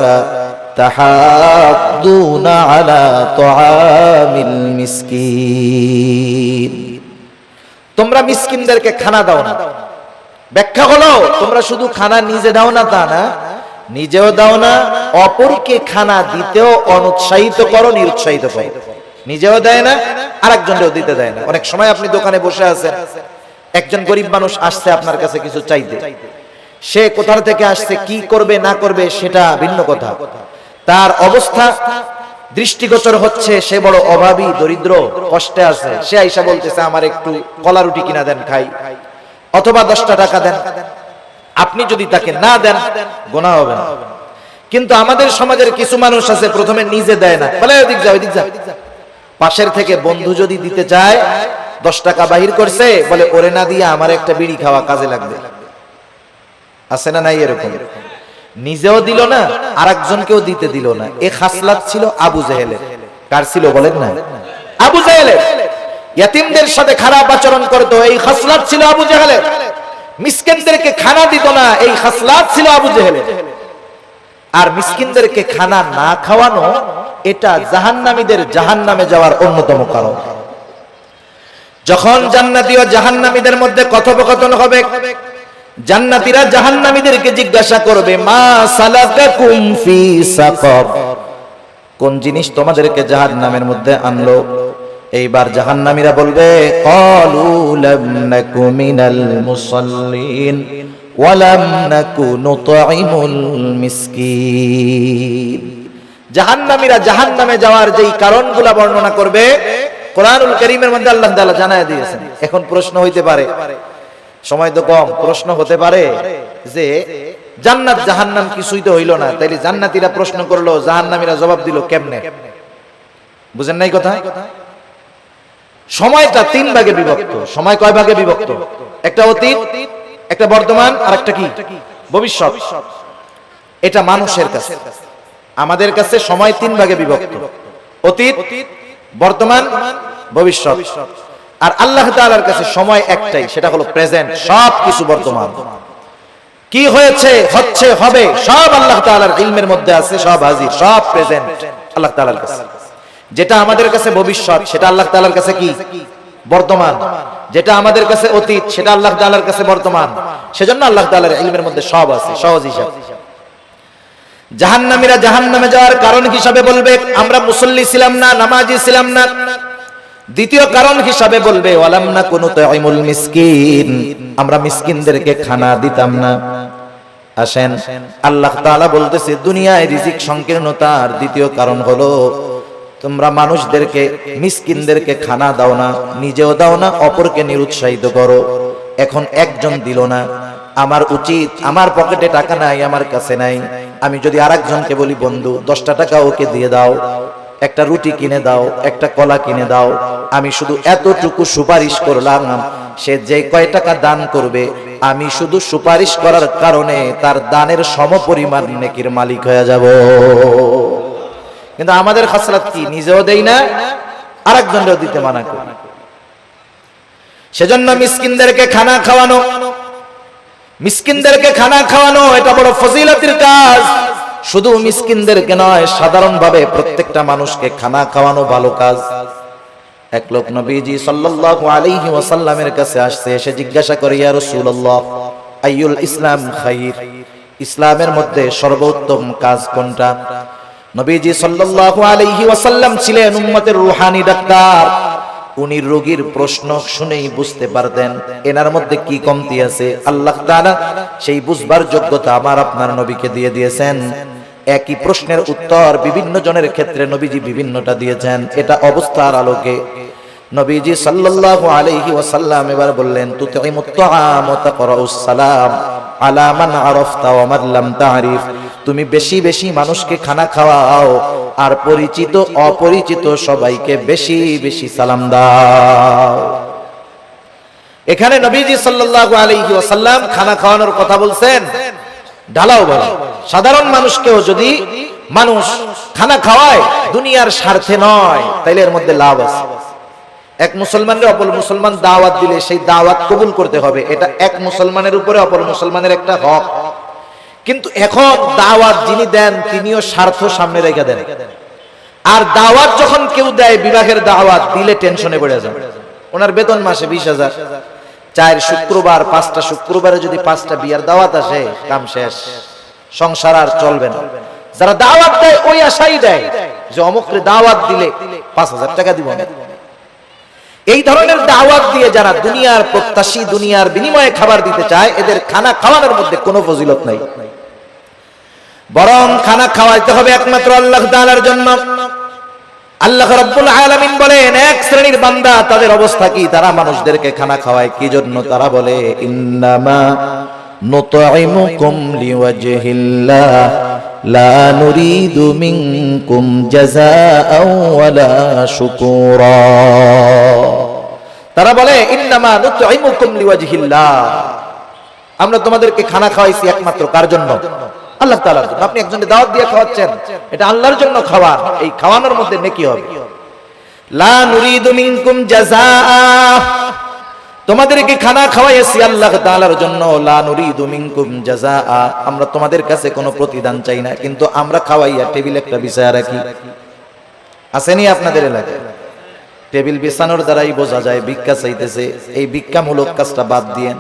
তাহাদ্দুনা আলা তুআমিল মিসকিন, তোমরা মিসকিনদেরকে খানা দাও না। ব্যাখ্যা হলো, তোমরা শুধু খানা নিজে দাও না তা না, নিজেও দাও না, অপরকে খানা দিতেও অনুৎসাহিত করো, নিরুৎসাহিত করো। নিজেও দেয় না, আরেকজনকেও দিতে দেয় না। অনেক সময় আপনি দোকানে বসে আছেন, একজন গরিব মানুষ আসছে আপনার কাছে কিছু চাইতে, সে কোথা থেকে আসছে, কি করবে না করবে সেটা ভিন্ন কথা, তার অবস্থা দৃষ্টিগোচর হচ্ছে সে বড় অভাবী, দরিদ্র, কষ্টে আছে। সে আইসা বলতেছে আমার একটু কলা রুটি কিনা দেন খাই, অথবা 10টা টাকা দেন। আপনি যদি তাকে না দেন গুনাহ হবে না। কিন্তু আমাদের সমাজের কিছু মানুষ আছে প্রথমে নিজে দেয় না, বলে এদিক যাও এদিক যাও। পাশের থেকে বন্ধু যদি দিতে চায় 10 টাকা বাহির করছে, বলে ওরে না দিয়ে আমার একটা বিড়ি খাওয়া কাজে লাগবে। আছে না নাই এরকম? নিজেও দিল না, আরেকজনকেও দিতে দিল না। এই খাসলাত ছিল আবু জেহেলের। কার ছিল বলেন না? আবু জেহেলের। ইয়তীমদের সাথে খারাপ আচরণ করত, এই খাসলাত ছিল আবু জেহেলের। মিসকিনদেরকে খানা দিত না, এই খাসলাত ছিল আবু জেহেলের। আর মিসকিনদেরকে খানা না খাওয়ানো, এটা জাহান্নামীদের জাহান্নামে যাওয়ার অন্যতম কারণ। যখন জান্নাতি ও জাহান্নামীদের মধ্যে কথোপকথন হবে, জান্নাতীরা জাহান্নামীদেরকে জিজ্ঞাসা করবে, মা সালাকাকুম ফি সাকার, কোন জিনিস তোমাদেরকে জাহান্নামের মধ্যে আনলো? এইবার জাহান্নামীরা বলবে, ক্বালু লাম নাকু মিনাল মুসাল্লিন ওয়া লাম নাকু নুতঈমুল মিসকিন। জাহান্নামীরা জাহান্নামে যাওয়ার যেই কারণগুলো বর্ণনা করবে কোরআনুল কারীমের মধ্যে আল্লাহ তাআলা জানায় দিয়েছেন। এখন প্রশ্ন হইতে পারে, সময় তো কম, প্রশ্ন হতে পারে যে জান্নাত জাহান্নাম কিছুই তো হইল না, তাইলে জান্নাতীরা প্রশ্ন করলো, জাহান্নামীরা জবাব দিল কেমনে? বুঝেন নাই কথা? সময়টা 3 ভাগে বিভক্ত। সময় কয় ভাগে বিভক্ত? একটা অতীত, একটা বর্তমান, আর একটা কি ভবিষ্যৎ। এটা মানুষের কাছে, আমাদের কাছে সময় 3 ভাগে বিভক্ত, অতীত, বর্তমান, ভবিষ্যৎ। আর আল্লাহ তাআলার কাছে সময় একটাই, সেটা হলো প্রেজেন্ট। সব কিছু বর্তমান, কি হয়েছে, হচ্ছে, হবে, সব আল্লাহ তাআলার ইলমের মধ্যে আছে, সব হাজির, সব প্রেজেন্ট আল্লাহ তাআলার কাছে। যেটা আমাদের কাছে ভবিষ্যৎ, সেটা আল্লাহ তাআলার কাছে কি বর্তমান। যেটা আমাদের কাছে অতীত, সেটা আল্লাহ তাআলার কাছে বর্তমান। সেজন্য আল্লাহ তাআলার ইলমের মধ্যে সব আছে, সহজ হিসাব। জাহান্নামীরা জাহান্নামে যাওয়ার কারণ হিসাবে বলবে, আমরা মুসল্লি ছিলাম না, নামাজি ছিলাম না। দ্বিতীয় কারণ হিসাবে বলবে, ওয়ালাম নাকু নুতঈমুল মিসকিন, আমরা মিসকিনদেরকে খানা দিতাম না। আসেন, আল্লাহ তাআলা বলতেছে দুনিয়ায় রিজিক সংকীর্ণতার দ্বিতীয় কারণ হলো তোমরা মানুষদেরকে, মিসকিনদেরকে খানা দাও না, নিজেও দাও না, অপরকে নিরুৎসাহিত করো। এখন একজন দিল না, আমার উচিত, আমার পকেটে টাকা নাই, আমার কাছে নাই, আমি যদি আরেকজনকে বলি, বন্ধু 10টা টাকা ওকে দিয়ে দাও, একটা রুটি কিনে দাও, একটা কলা কিনে দাও, আমি শুধু এতটুকু সুপারিশ করলাম, সে যে কয় টাকা দান করবে, আমি শুধু সুপারিশ করার কারণে তার দানের সমপরিমাণ নেকির মালিক হয়ে যাব। কিন্তু আমাদের খাসলাত কি? নিজেও দেই না, আরেকজনকেও দিতে মানা করি। সেজন্য মিসকিনদেরকে খানা খাওয়ানো, মিসকিনদেরকে খানা খাওয়ানো এটা বড় ফজিলতের কাজ। শুধু মিসকিনদেরকে নয়, সাধারণভাবে প্রত্যেকটা মানুষকে খানা খাওয়ানো ভালো কাজ। এক লোক নবীজি সাল্লাল্লাহু আলাইহি ওয়াসাল্লামের কাছে আসছে, এসে জিজ্ঞাসা করে, ইয়া রাসূলুল্লাহ, আইয়ুল ইসলাম খায়র, ইসলামের মধ্যে সর্বোত্তম কাজ কোনটা? নবীজি সাল্লাল্লাহু আলাইহি ওয়াসাল্লাম ছিলেন উম্মতের রূহানী ডাক্তার। উনি রোগীর প্রশ্ন শুনেই বুঝতে পারতেন এনার মধ্যে কি কমতি আছে। আল্লাহ তাআলা সেই বুঝবার যোগ্যতা আমার আপনার নবীকে দিয়ে দিয়েছেন। একই প্রশ্নের উত্তর বিভিন্ন জনের ক্ষেত্রে নবীজি বিভিন্নটা দিয়েছেন। এটা অবস্থার আলোকে নবীজি সাল্লাল্লাহু আলাইহি ওয়াসাল্লাম এবার বললেন, তুতিমুত তাআম ওয়া তাকরাউস সালাম আলা মান আরাফতা ওয়া মান লাম তারিফ। তুমি বেশি বেশি মানুষকে খানা খাওয়াও, আর পরিচিত অপরিচিত সবাইকে বেশি বেশি সালাম দাও। এখানে নবীজি সাল্লাল্লাহু আলাইহি ওয়াসাল্লাম খানা খাওয়ানোর কথা বলছেন ঢালাও বলা। সাধারণ মানুষকেও যদি মানুষ খানা খাওয়ায় দুনিয়ার স্বার্থে নয়, তাইলে এর মধ্যে লাভ আছে। এক মুসলমানের অপর মুসলমান দাওয়াত দিলে সেই দাওয়াত কবুল করতে হবে, এটা এক মুসলমানের উপরে অপর মুসলমানের একটা হক। কিন্তু এখন দাওয়াত যিনি দেন তিনিও স্বার্থ সামনে রেখে দেন। আর দাওয়াত যখন কেউ দেয়, বিবাহের দাওয়াত দিলে টেনশনে পড়ে যান। ওনার বেতন মাসে 20,000, 4 শুক্রবার 5টা শুক্রবারে যদি 5টা বিয়ার দাওয়াত আসে, কাম শেষ, সংসার আর চলবে না। যারা দাওয়াত দেয় ওই আশাই দেয় যে অমুকরে দাওয়াত দিলে 5,000 টাকা দিব না। এই ধরনের দাওয়াত দিয়ে যারা দুনিয়ার প্রত্যাশী, দুনিয়ার বিনিময়ে খাবার দিতে চায়, এদের খানা খাওয়ানোর মধ্যে কোনো ফজিলত নাই। বরং খানা খাওয়াইতে হবে একমাত্র আল্লাহ তাআলার জন্য। আল্লাহ রাব্বুল আলামিন বলেন, এক শ্রেণীর বান্দা, তাদের অবস্থা কি? তারা মানুষদেরকে খানা খাওয়ায় কি জন্য? তারা বলে, ইন্নামা নুতঈমুকুম লিওয়াজহিল্লাহ লা নুরিদু মিনকুম জাযাআও ওয়ালা শুকুরা। তারা বলে, ইন্নামা নুতঈমুকুম লিওয়াজহিল্লাহ, আমরা তোমাদেরকে খানা খাওয়াইছি একমাত্র কার জন্য? আল্লাহ তাআলার জন্য। আপনি একজনকে দাওয়াত দিয়ে খাওয়াচ্ছেন, এটা আল্লাহর জন্য খাওয়া, এই খাওয়ানোর মধ্যে নেকি হবে। লা নুরিদু মিনকুম জাযাআ, তোমাদেরকে খানা খাওয়াইছি আল্লাহ তাআলার জন্য। লা নুরিদু মিনকুম জাযাআ, আমরা তোমাদের কাছে কোনো প্রতিদান চাই না, কিন্তু আমরা খাওয়াইয়া টেবিল একটা বিছায়া রাখি। আসেনি আপনাদের এলাকায়? টেবিল বিছানোর দ্বারাই বোঝা যায় ভিক্ষা চাইতেছে। এই ভিক্ষামূলক কাজটা বাদ দিয়েন।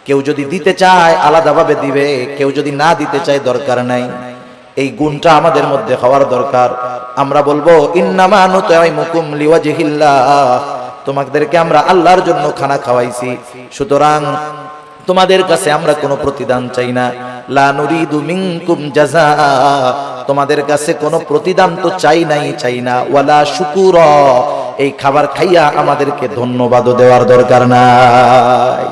কেউ যদি দিতে চায় আলাদাভাবে দিবে, কেউ যদি না দিতে চায় দরকার নাই। এই গুণটা আমাদের মধ্যে হওয়ার দরকার। আমরা বলবো, ইন্নামা নুতঈমুকুম লিওয়াজহিল্লাহ, তোমাদেরকে আমরা আল্লাহর জন্য খানা খাওয়াইছি, সুতরাং তোমাদের কাছে আমরা কোনো প্রতিদান চাই না। লা নুরিদু মিনকুম জাযাআ, তোমাদের কাছে কোনো প্রতিদান তো চাই না। ওয়ালা শুকুরা, এই খাবার খাইয়া আমাদেরকে ধন্যবাদও দেওয়ার দরকার নাই।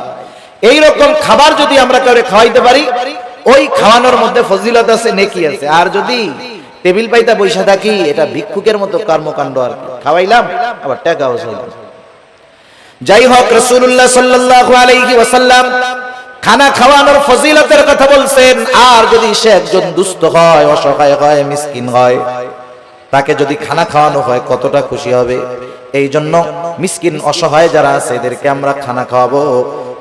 এই রকম খাবার যদি আমরা কাউকে খাওয়াইতে পারি, ওই খাওয়ানোর মধ্যে ফজিলত আছে, নেকি আছে। আর যদি টেবিল পাইতা বৈশা থাকি, এটা ভিক্ষুকের মতো কর্মকাণ্ড। আর খাওয়াইলাম আবার টাকাও চাইলাম। যাই হোক, রাসূলুল্লাহ সাল্লাল্লাহু আলাইহি ওয়াসাল্লাম খানা খাওয়ানোর ফজিলতের কথা বলছেন। আর যদি সে একজন দুস্থ হয়, অসহায় হয়, মিসকিন হয়, তাকে যদি খানা খাওয়ানো হয় কতটা খুশি হবে। এই জন্য মিসকিন অসহায় যারা আছে এদেরকে আমরা খানা খাওয়াবো।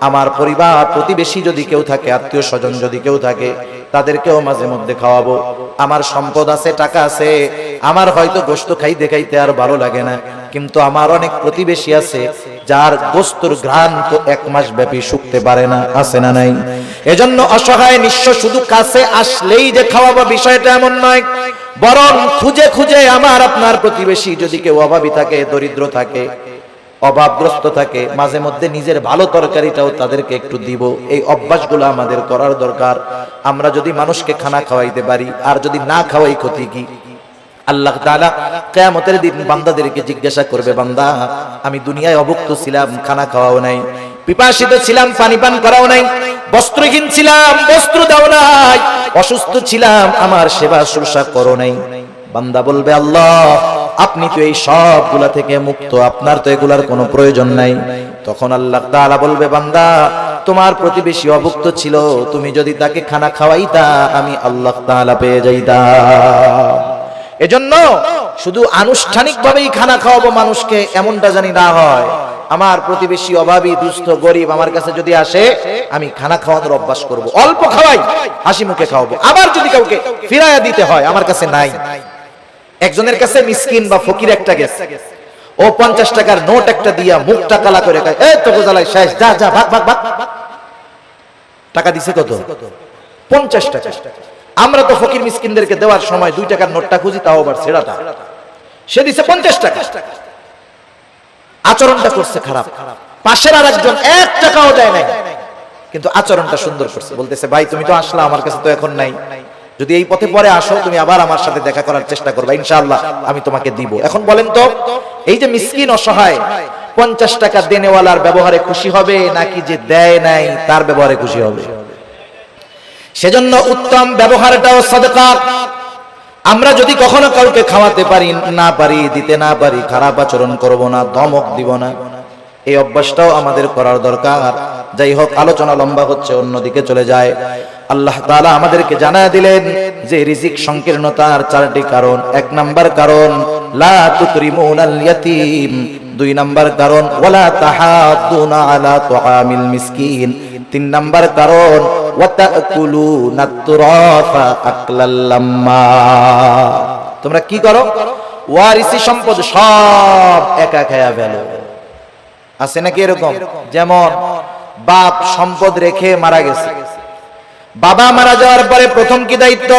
আমার পরিবার প্রতিবেশী যদি কেউ থাকে, আত্মীয় স্বজন যদি কেউ থাকে, তাদেরকেও মাঝে মধ্যে খাওয়াবো। আমার সম্পদ আছে, টাকা আছে, আমার হয়তো গোশত খাইতে খাইতে আর ভালো লাগে না, কিন্তু আমার অনেক প্রতিবেশী আছে যার গোশতর ঘ্রাণ তো 1 মাস ব্যাপী শুকতে পারে না, আছে না নাই? এজন্য অসহায় নিঃস্ব শুধু কাছে আসলেই যে খাওয়াবো বিষয়টা এমন নয়, বরং খুঁজে খুঁজে আমার আপনার প্রতিবেশী যদি কেউ অভাবী থাকে, দরিদ্র থাকে, অভাবগ্রস্ত থাকে, মাঝে মধ্যে নিজের ভালো তরকারিটাও তাদেরকে একটু দিব। এই অভ্যাসগুলো আমাদের করার দরকার। আমরা যদি মানুষকে খানা খাওয়াইতে পারি, আর যদি না খাওয়াই ক্ষতি কি? আল্লাহ তাআলা কিয়ামতের দিন বান্দাদেরকে জিজ্ঞাসা করবে, বান্দা আমি দুনিয়ায় অভুক্ত ছিলাম, খানা খাওয়াও নাই, পিপাসিত ছিলাম, পানি পান করাও নাই, বস্ত্রহীন ছিলাম, বস্ত্র দাও নাই, অসুস্থ ছিলাম, আমার সেবা শুশ্রূষা করো নাই। বান্দা বলবে, আল্লাহ আপনি তো এই সবগুলা থেকে মুক্ত, আপনার তো এগুলার কোনো প্রয়োজন নাই। তখন আল্লাহ তাআলা বলবে, বান্দা তোমার প্রতিবেশী অভুক্ত ছিল, তুমি যদি তাকে খানা খাওয়াইতা, আমি আল্লাহ তাআলা পেয়ে যাইতাম। এজন্য শুধু আনুষ্ঠানিকভাবেই খানা খাওয়াবো মানুষকে, এমনটা জানি না হয়। আমার প্রতিবেশী অভাবী, দুস্থ, গরিব আমার কাছে যদি আসে, আমি খানা খাওয়ানোর অভ্যাস করব। অল্প খাওয়াই, হাসি মুখে খাওয়াবো। আবার যদি কাউকে ফিরাইয়া দিতে হয়, আমার কাছে নাই, একজনের কাছে মিসকিন বা ফকির একটা গেছে, ও 50 টাকার নোট একটা দিয়া মুখটা কালা করে কয়, এই তো গোজালাই শেষ, যা যা ভাগ ভাগ ভাগ। টাকা দিছে কত? 50 টাকা। আমরা তো ফকির মিসকিনদেরকে দেওয়ার সময় 2 টাকার নোটটা খুঁজি, তাও আবার ছেঁড়াটা। সে দিছে 50 টাকা। আচরণটা করছে খারাপ, পাশের আরেকজন 1 টাকাও দেয় নাই, কিন্তু আচরণটা সুন্দর করছে। বলতেছে ভাই তুমি তো আসলা, আমার কাছে তো এখন নাই, যদি এই পথে পরে আসো তুমি আবার আমার সাথে দেখা করার চেষ্টা করবে, ইনশাআল্লাহ আমি তোমাকে দিব। এখন বলেন তো, এই যে মিসকিন অসহায় 50 টাকা দেনেওয়ালার ব্যবহারে খুশি হবে নাকি যে দেয় নাই তার ব্যবহারে খুশি হবে? সেজন্য উত্তম ব্যবহারটাও সাদকা। আমরা যদি কখনো কাউকে খাওয়াতে পারি না পারি, দিতে না পারি, খারাপ আচরণ করব না, ধমক দিব না, এই অভ্যাসটাও আমাদের করার দরকার। যাই হোক, আলোচনা লম্বা হচ্ছে, অন্যদিকে চলে যায়। আল্লাহ তাআলা আমাদেরকে জানায় দিলেন যে রিজিক সংকীর্ণতার 4টি কারণ। 1 নাম্বার কারণ লা তুকরিমুনাল ইয়াতীম, 2 নাম্বার কারণ ওয়ালা তাহাদ্দুনা আলা তুআমিল মিসকিন, 3 নাম্বার কারণ ওয়া তাকুলুনাত তুরাফা আকলাল লাম্মা। তোমরা কি করো? ওয়ারিসি সম্পদ সব একা খায়া ফেলো। আছে নাকি এরকম? যেমন বাপ সম্পদ রেখে মারা গেছে, বাবা মারা যাওয়ার পরে প্রথম কি দায়িত্ব?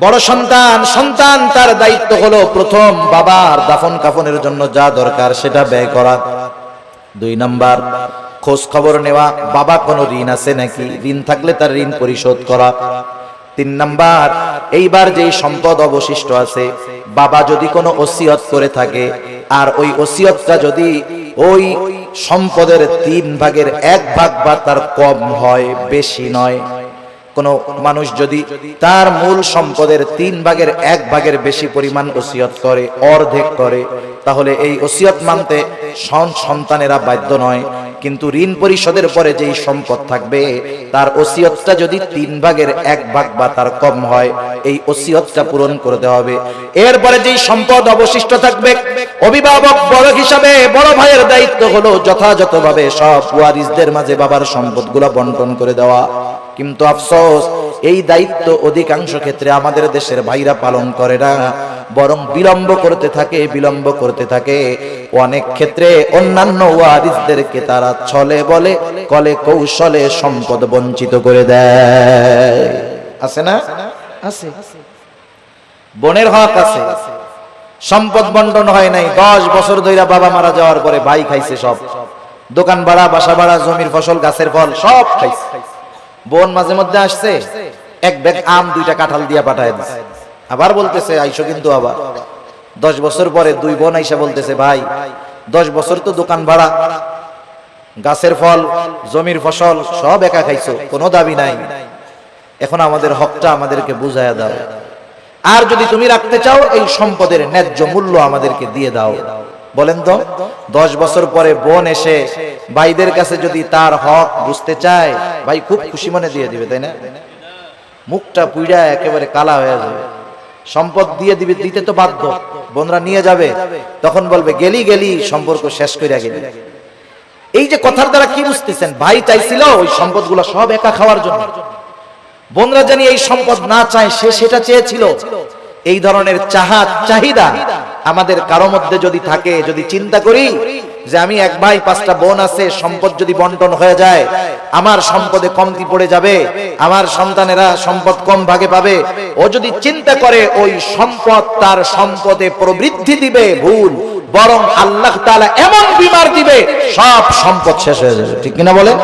বড় সন্তান, সন্তান তার দায়িত্ব হলো প্রথম বাবার দাফন কাফনের জন্য যা দরকার সেটা ব্যয় করা। 2 নাম্বার খোঁজ খবর নেওয়া, বাবা কোনো ঋণ আছে নাকি, ঋণ থাকলে তার ঋণ পরিশোধ করা। 3 নাম্বার এইবার যেই সম্পদ অবশিষ্ট আছে, বাবা যদি কোনো ওসিয়ত করে থাকে আর ওই ওসিয়তটা যদি ওই সম্পদের 3 ভাগের 1 ভাগ বা তার কম হয়, বেশি নয়, কোন মানুষ যদি তার মূল সম্পদের 3 ভাগের 1 ভাগের বেশি পরিমাণ ওসিয়ত করে, অর্ধেক করে, তাহলে এই ওসিয়ত মানতে সন্তানেরা বাধ্য নয়। কিন্তু ঋণ পরিশোধের পরে যেই সম্পদ থাকবে তার ওসিয়তটা যদি 3 ভাগের 1 ভাগ বা তার কম হয়, এই ওসিয়তটা পূরণ করতে হবে। এরপরে যেই সম্পদ অবশিষ্ট থাকবে, অভিভাবক বড় হিসাবে বড় ভাইয়ের দায়িত্ব হলো যথাযথভাবে সব ওয়ারিসদের মাঝে বাবার সম্পদগুলো বন্টন করে দেওয়া। কিন্তু আফসোস, এই দায়িত্ব অধিকাংশ ক্ষেত্রে আমাদের দেশের ভাইরা পালন করে না, বরং বিলম্ব করতে থাকে। অনেক ক্ষেত্রে অন্যান্য ওয়ারিসদেরকে তারা ছলে বলে কলে কৌশলে সম্পদ বঞ্চিত করে দেয়। আছে না? আছে। বোনের হক আছে, সম্পদ বন্টন হয় নাই, 10 বছর ধরে বাবা মারা যাওয়ার পরে ভাই খাইছে সব, দোকান ভাড়া, বাসা ভাড়া, জমির ফসল, গাছের ফল সব খাইছে। বোন মাঝে মধ্যে আসছে, 1 ব্যাগ আম 2টা কাঁঠাল দিয়া পাঠায় দিছে, আবার বলতেছে আইসো, কিন্তু আবার 10 বছর পরে 2 বোন আইসা বলতেছে ভাই 10 বছর তো দোকান ভাড়া, গাছের ফল, জমির ফসল সব একা খাইছো, কোনো দাবি নাই, এখন আমাদের হকটা আমাদেরকে বুঝায়া দাও, আর যদি তুমি রাখতে চাও এই সম্পদের ন্যায্য মূল্য আমাদেরকে দিয়ে দাও। বলেন তো, 10 বছর পরে বোন এসে ভাইদের কাছে যদি তার হক বুঝতে চায়, ভাই খুব খুশি মনে দিয়ে দিবে, তাই না? মুখটা পুইড়া একেবারে কালা হয়ে যাবে, সম্পদ দিয়ে দিবে, দিতে তো বাধ্য, বোনরা নিয়ে যাবে, তখন বলবে গেলি সম্পর্ক শেষ কইরা গেলি। এই যে কথার দ্বারা কি বুঝতেছেন? ভাই চাইছিল ওই সম্পদগুলো সব একা খাওয়ার জন্য, বোনরা জানি এই সম্পদ না চায়, সে সেটা চেয়েছিল। এই ধরনের চাহিদা আমাদের কারো মধ্যে যদি থাকে, যদি চিন্তা করি যে আমি 1 ভাই 5টা বোন আছে, সম্পদ যদি বন্টন হয়ে যায় আমার সম্পদে কমতি পড়ে যাবে, আমার সন্তানেরা সম্পদ কম ভাগে পাবে, ও যদি চিন্তা করে ওই সম্পদ তার সম্পদে প্রবৃদ্ধি দিবে, ভুল, বরং আল্লাহ তাআলা এমন বিমার দিবে সব সম্পদ শেষ হয়ে যাবে। ঠিক কিনা বলেন?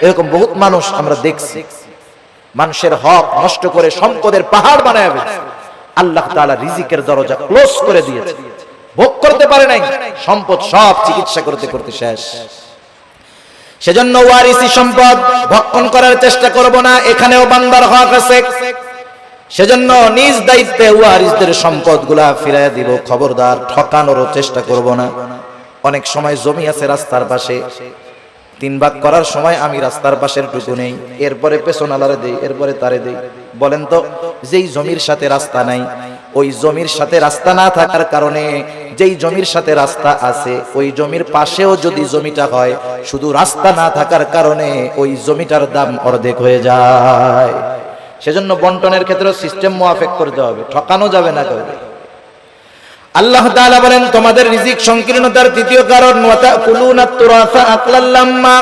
এরকম বহুত মানুষ আমরা দেখছি, মানুষের হক নষ্ট করে সম্পদের পাহাড় বানায় ফেলছে। আল্লাহ তাআলা রিজিকের দরজা ক্লোজ করে দিয়েছে, ভোগ করতে পারে নাই, সম্পদ সব চিকিৎসা করতে করতে শেষ। সেজন্য ওয়ারিসি সম্পদ ভক্ষণ করার চেষ্টা করব না, এখানেও বান্দার হক আছে। সেজন্য নিজ দায়িত্বে ওয়ারিসদের সম্পদগুলা ফিরাইয়া দিব, খবরদার ঠকানোর চেষ্টা করব না। অনেক সময় জমি আছে রাস্তার পাশে, 3 ভাগ করার সময় আমি রাস্তার পাশের টুকু নেই, এরপরে পেছনালারে দেই, এরপরে তারে দেই। বলেন তো, যেই জমির সাথে রাস্তা নাই, ওই জমির সাথে রাস্তা না থাকার কারণে যেই জমির সাথে রাস্তা আছে ওই জমির পাশেও যদি জমিটা হয়, শুধু রাস্তা না থাকার কারণে ওই জমিটার দাম অর্ধেক হয়ে যায়। সেজন্য বন্টনের ক্ষেত্রে সিস্টেম মুআফিক করতে হবে, ঠকানো যাবে না কাউকে। আল্লাহ তাআলা বলেন তোমাদের রিজিক সংকীর্ণতার 3য় কারণ ওয়া তাকুলুনাত তুরাসা আকলাল লাম্মা,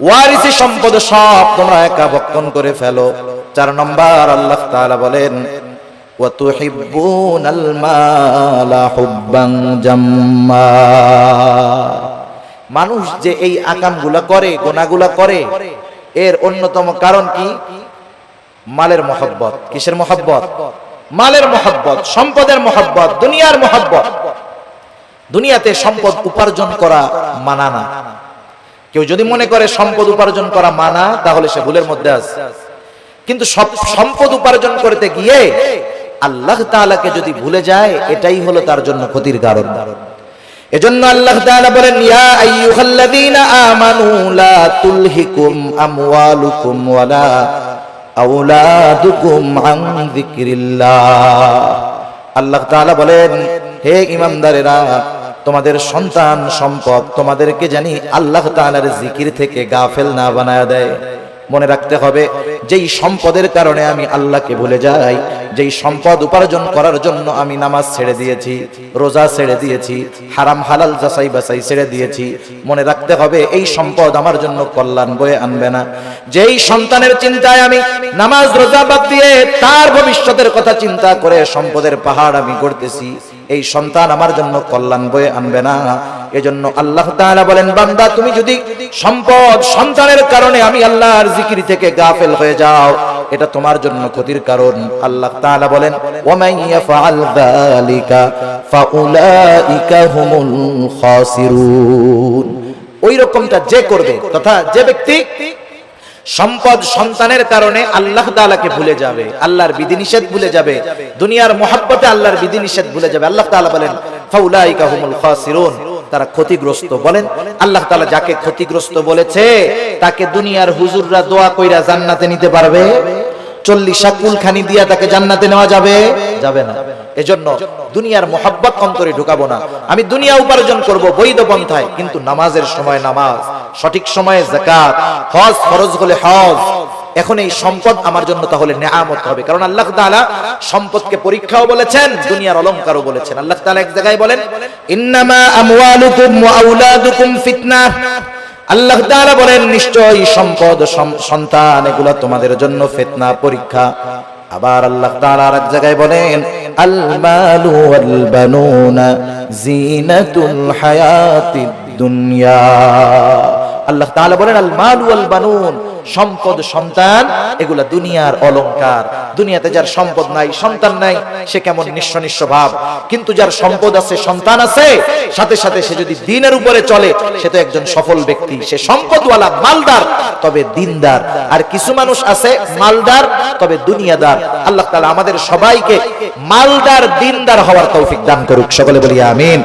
ওয়ারিসি সম্পদ সব তোমরা একা ভক্ষণ করে ফেলো। 4 নম্বর আল্লাহ তাআলা বলেন ওয়া তুহিব্বুনাল মালা হুব্বান জাম্মা। মানুষ যে এই আকামগুলা করে, গুনাহগুলা করে, এর অন্যতম কারণ কি? মালের মহব্বত। কিসের মহব্বত? মালের মহব্বত, সম্পদের মহব্বত, দুনিয়ার মহব্বত। দুনিয়াতে সম্পদ উপার্জন করা মানা না। কেউ যদি মনে করে সম্পদ উপার্জন করা মানা, তাহলে সে ভুলের মধ্যে আছে। কিন্তু সব সম্পদ উপার্জন করতে গিয়ে আল্লাহ তাআলাকে যদি ভুলে যায়, এটাই হলো তার জন্য ক্ষতির কারণ। এজন্য আল্লাহ তাআলা বলেন, ইয়া আইয়ুহাল্লাযীনা আমানু লা তুলহিকুম আমওয়ালুকুম ওয়ালা আওলাদুকুম আন যিকরিল্লাহ। আল্লাহ তাআলা বলেন, হে ঈমানদারেরা, তোমাদের সন্তান সম্পদ তোমাদেরকে জানি আল্লাহ তাআলার জিকির থেকে গাফেল না বানায়া দেয়। মনে রাখতে হবে, যেই সম্পদের কারণে আমি আল্লাহকে ভুলে যাই, যেই সম্পদ উপার্জন করার জন্য আমি নামাজ ছেড়ে দিয়েছি, রোজা ছেড়ে দিয়েছি, হারাম হালাল যাচাই বাছাই ছেড়ে দিয়েছি, মনে রাখতে হবে এই সম্পদ আমার জন্য কল্যাণ বয়ে আনবে না। যেই সন্তানের চিন্তায় আমি নামাজ রোজা বাদ দিয়ে তার ভবিষ্যতের কথা চিন্তা করে সম্পদের পাহাড় আমি গড়তেছি, এই সন্তান আমার জন্য কল্যাণ বয়ে আনবে না। এজন্য আল্লাহ তাআলা বলেন, বান্দা তুমি যদি সম্পদ সন্তানের কারণে আমি আল্লাহর জিকির থেকে গাফেল হয়ে যাও, এটা তোমার জন্য ক্ষতির কারণ। আল্লাহ তাআলা বলেন, ওয়া মান ইয়াফআল যালিকা ফাউলাইকা হুমুল খাসিরুন। ওই রকমটা যে করবে, তথা যে ব্যক্তি সম্পদ সন্তানের কারণে আল্লাহ তাআলাকে ভুলে যাবে, আল্লাহর বিধিনিষেধ ভুলে যাবে, দুনিয়ার মহব্বতে আল্লাহর বিধিনিষেধ ভুলে যাবে, আল্লাহ তাআলা বলেন ফাউলাইকা হুমুল খাসিরুন, তারা ক্ষতিগ্রস্ত। বলেন, আল্লাহ তাআলা যাকে ক্ষতিগ্রস্ত বলেছে তাকে দুনিয়ার হুজুররা দোয়া কইরা জান্নাতে নিতে পারবে? 40 কুলখানি দিয়া তাকে জান্নাতে নেওয়া যাবে? যাবে না। এজন্য দুনিয়ার মহব্বত অন্তরে ঢুকাবো না। আমি দুনিয়া উপার্জন করব বৈধ পন্থায়, কিন্তু নামাজের সময় নামাজ, সঠিক সময়ে যাকাত, হজ ফরজ হলে হজ। এখন এই সম্পদ আমার জন্য তাহলে নেয়ামত হবে, কারণ আল্লাহ তাআলা সম্পদকে পরীক্ষাও বলেছেন, দুনিয়ার অলংকারও বলেছেন। আল্লাহ তাআলা এক জায়গায় বলেন, ইন্নামা আমওয়ালুকুম ওয়া আওলাদুকুম ফিতনাহ। আল্লাহ তাআলা বলেন, নিশ্চয়ই সম্পদ সন্তান এগুলা তোমাদের জন্য ফিতনা, পরীক্ষা। আবার আল্লাহ তাআলা এক জায়গায় বলেন, আল মালু ওয়াল বানুনা জিনাতুল হায়াতিদ দুনিয়া। আল্লাহ তাআলা বলেন, আল মালু ওয়াল বানুন, সম্পদ সন্তান এগুলা দুনিয়ার অলংকার। দুনিয়াতে যার সম্পদ নাই, সন্তান নাই, সে কেমন নিঃস্ব নিঃস্ব ভাব। কিন্তু যার সম্পদ আছে, সন্তান আছে, সাথে সাথে সে যদি দ্বীনের উপরে চলে, সে তো একজন সফল ব্যক্তি। সে সম্পদওয়ালা, মালদার, তবে দ্বীনদার। আর কিছু মানুষ আছে মালদার তবে দুনিয়াদার। আল্লাহ তাআলা আমাদের সবাইকে মালদার দ্বীনদার হওয়ার তৌফিক দান করুক। সকলে বলি আমিন।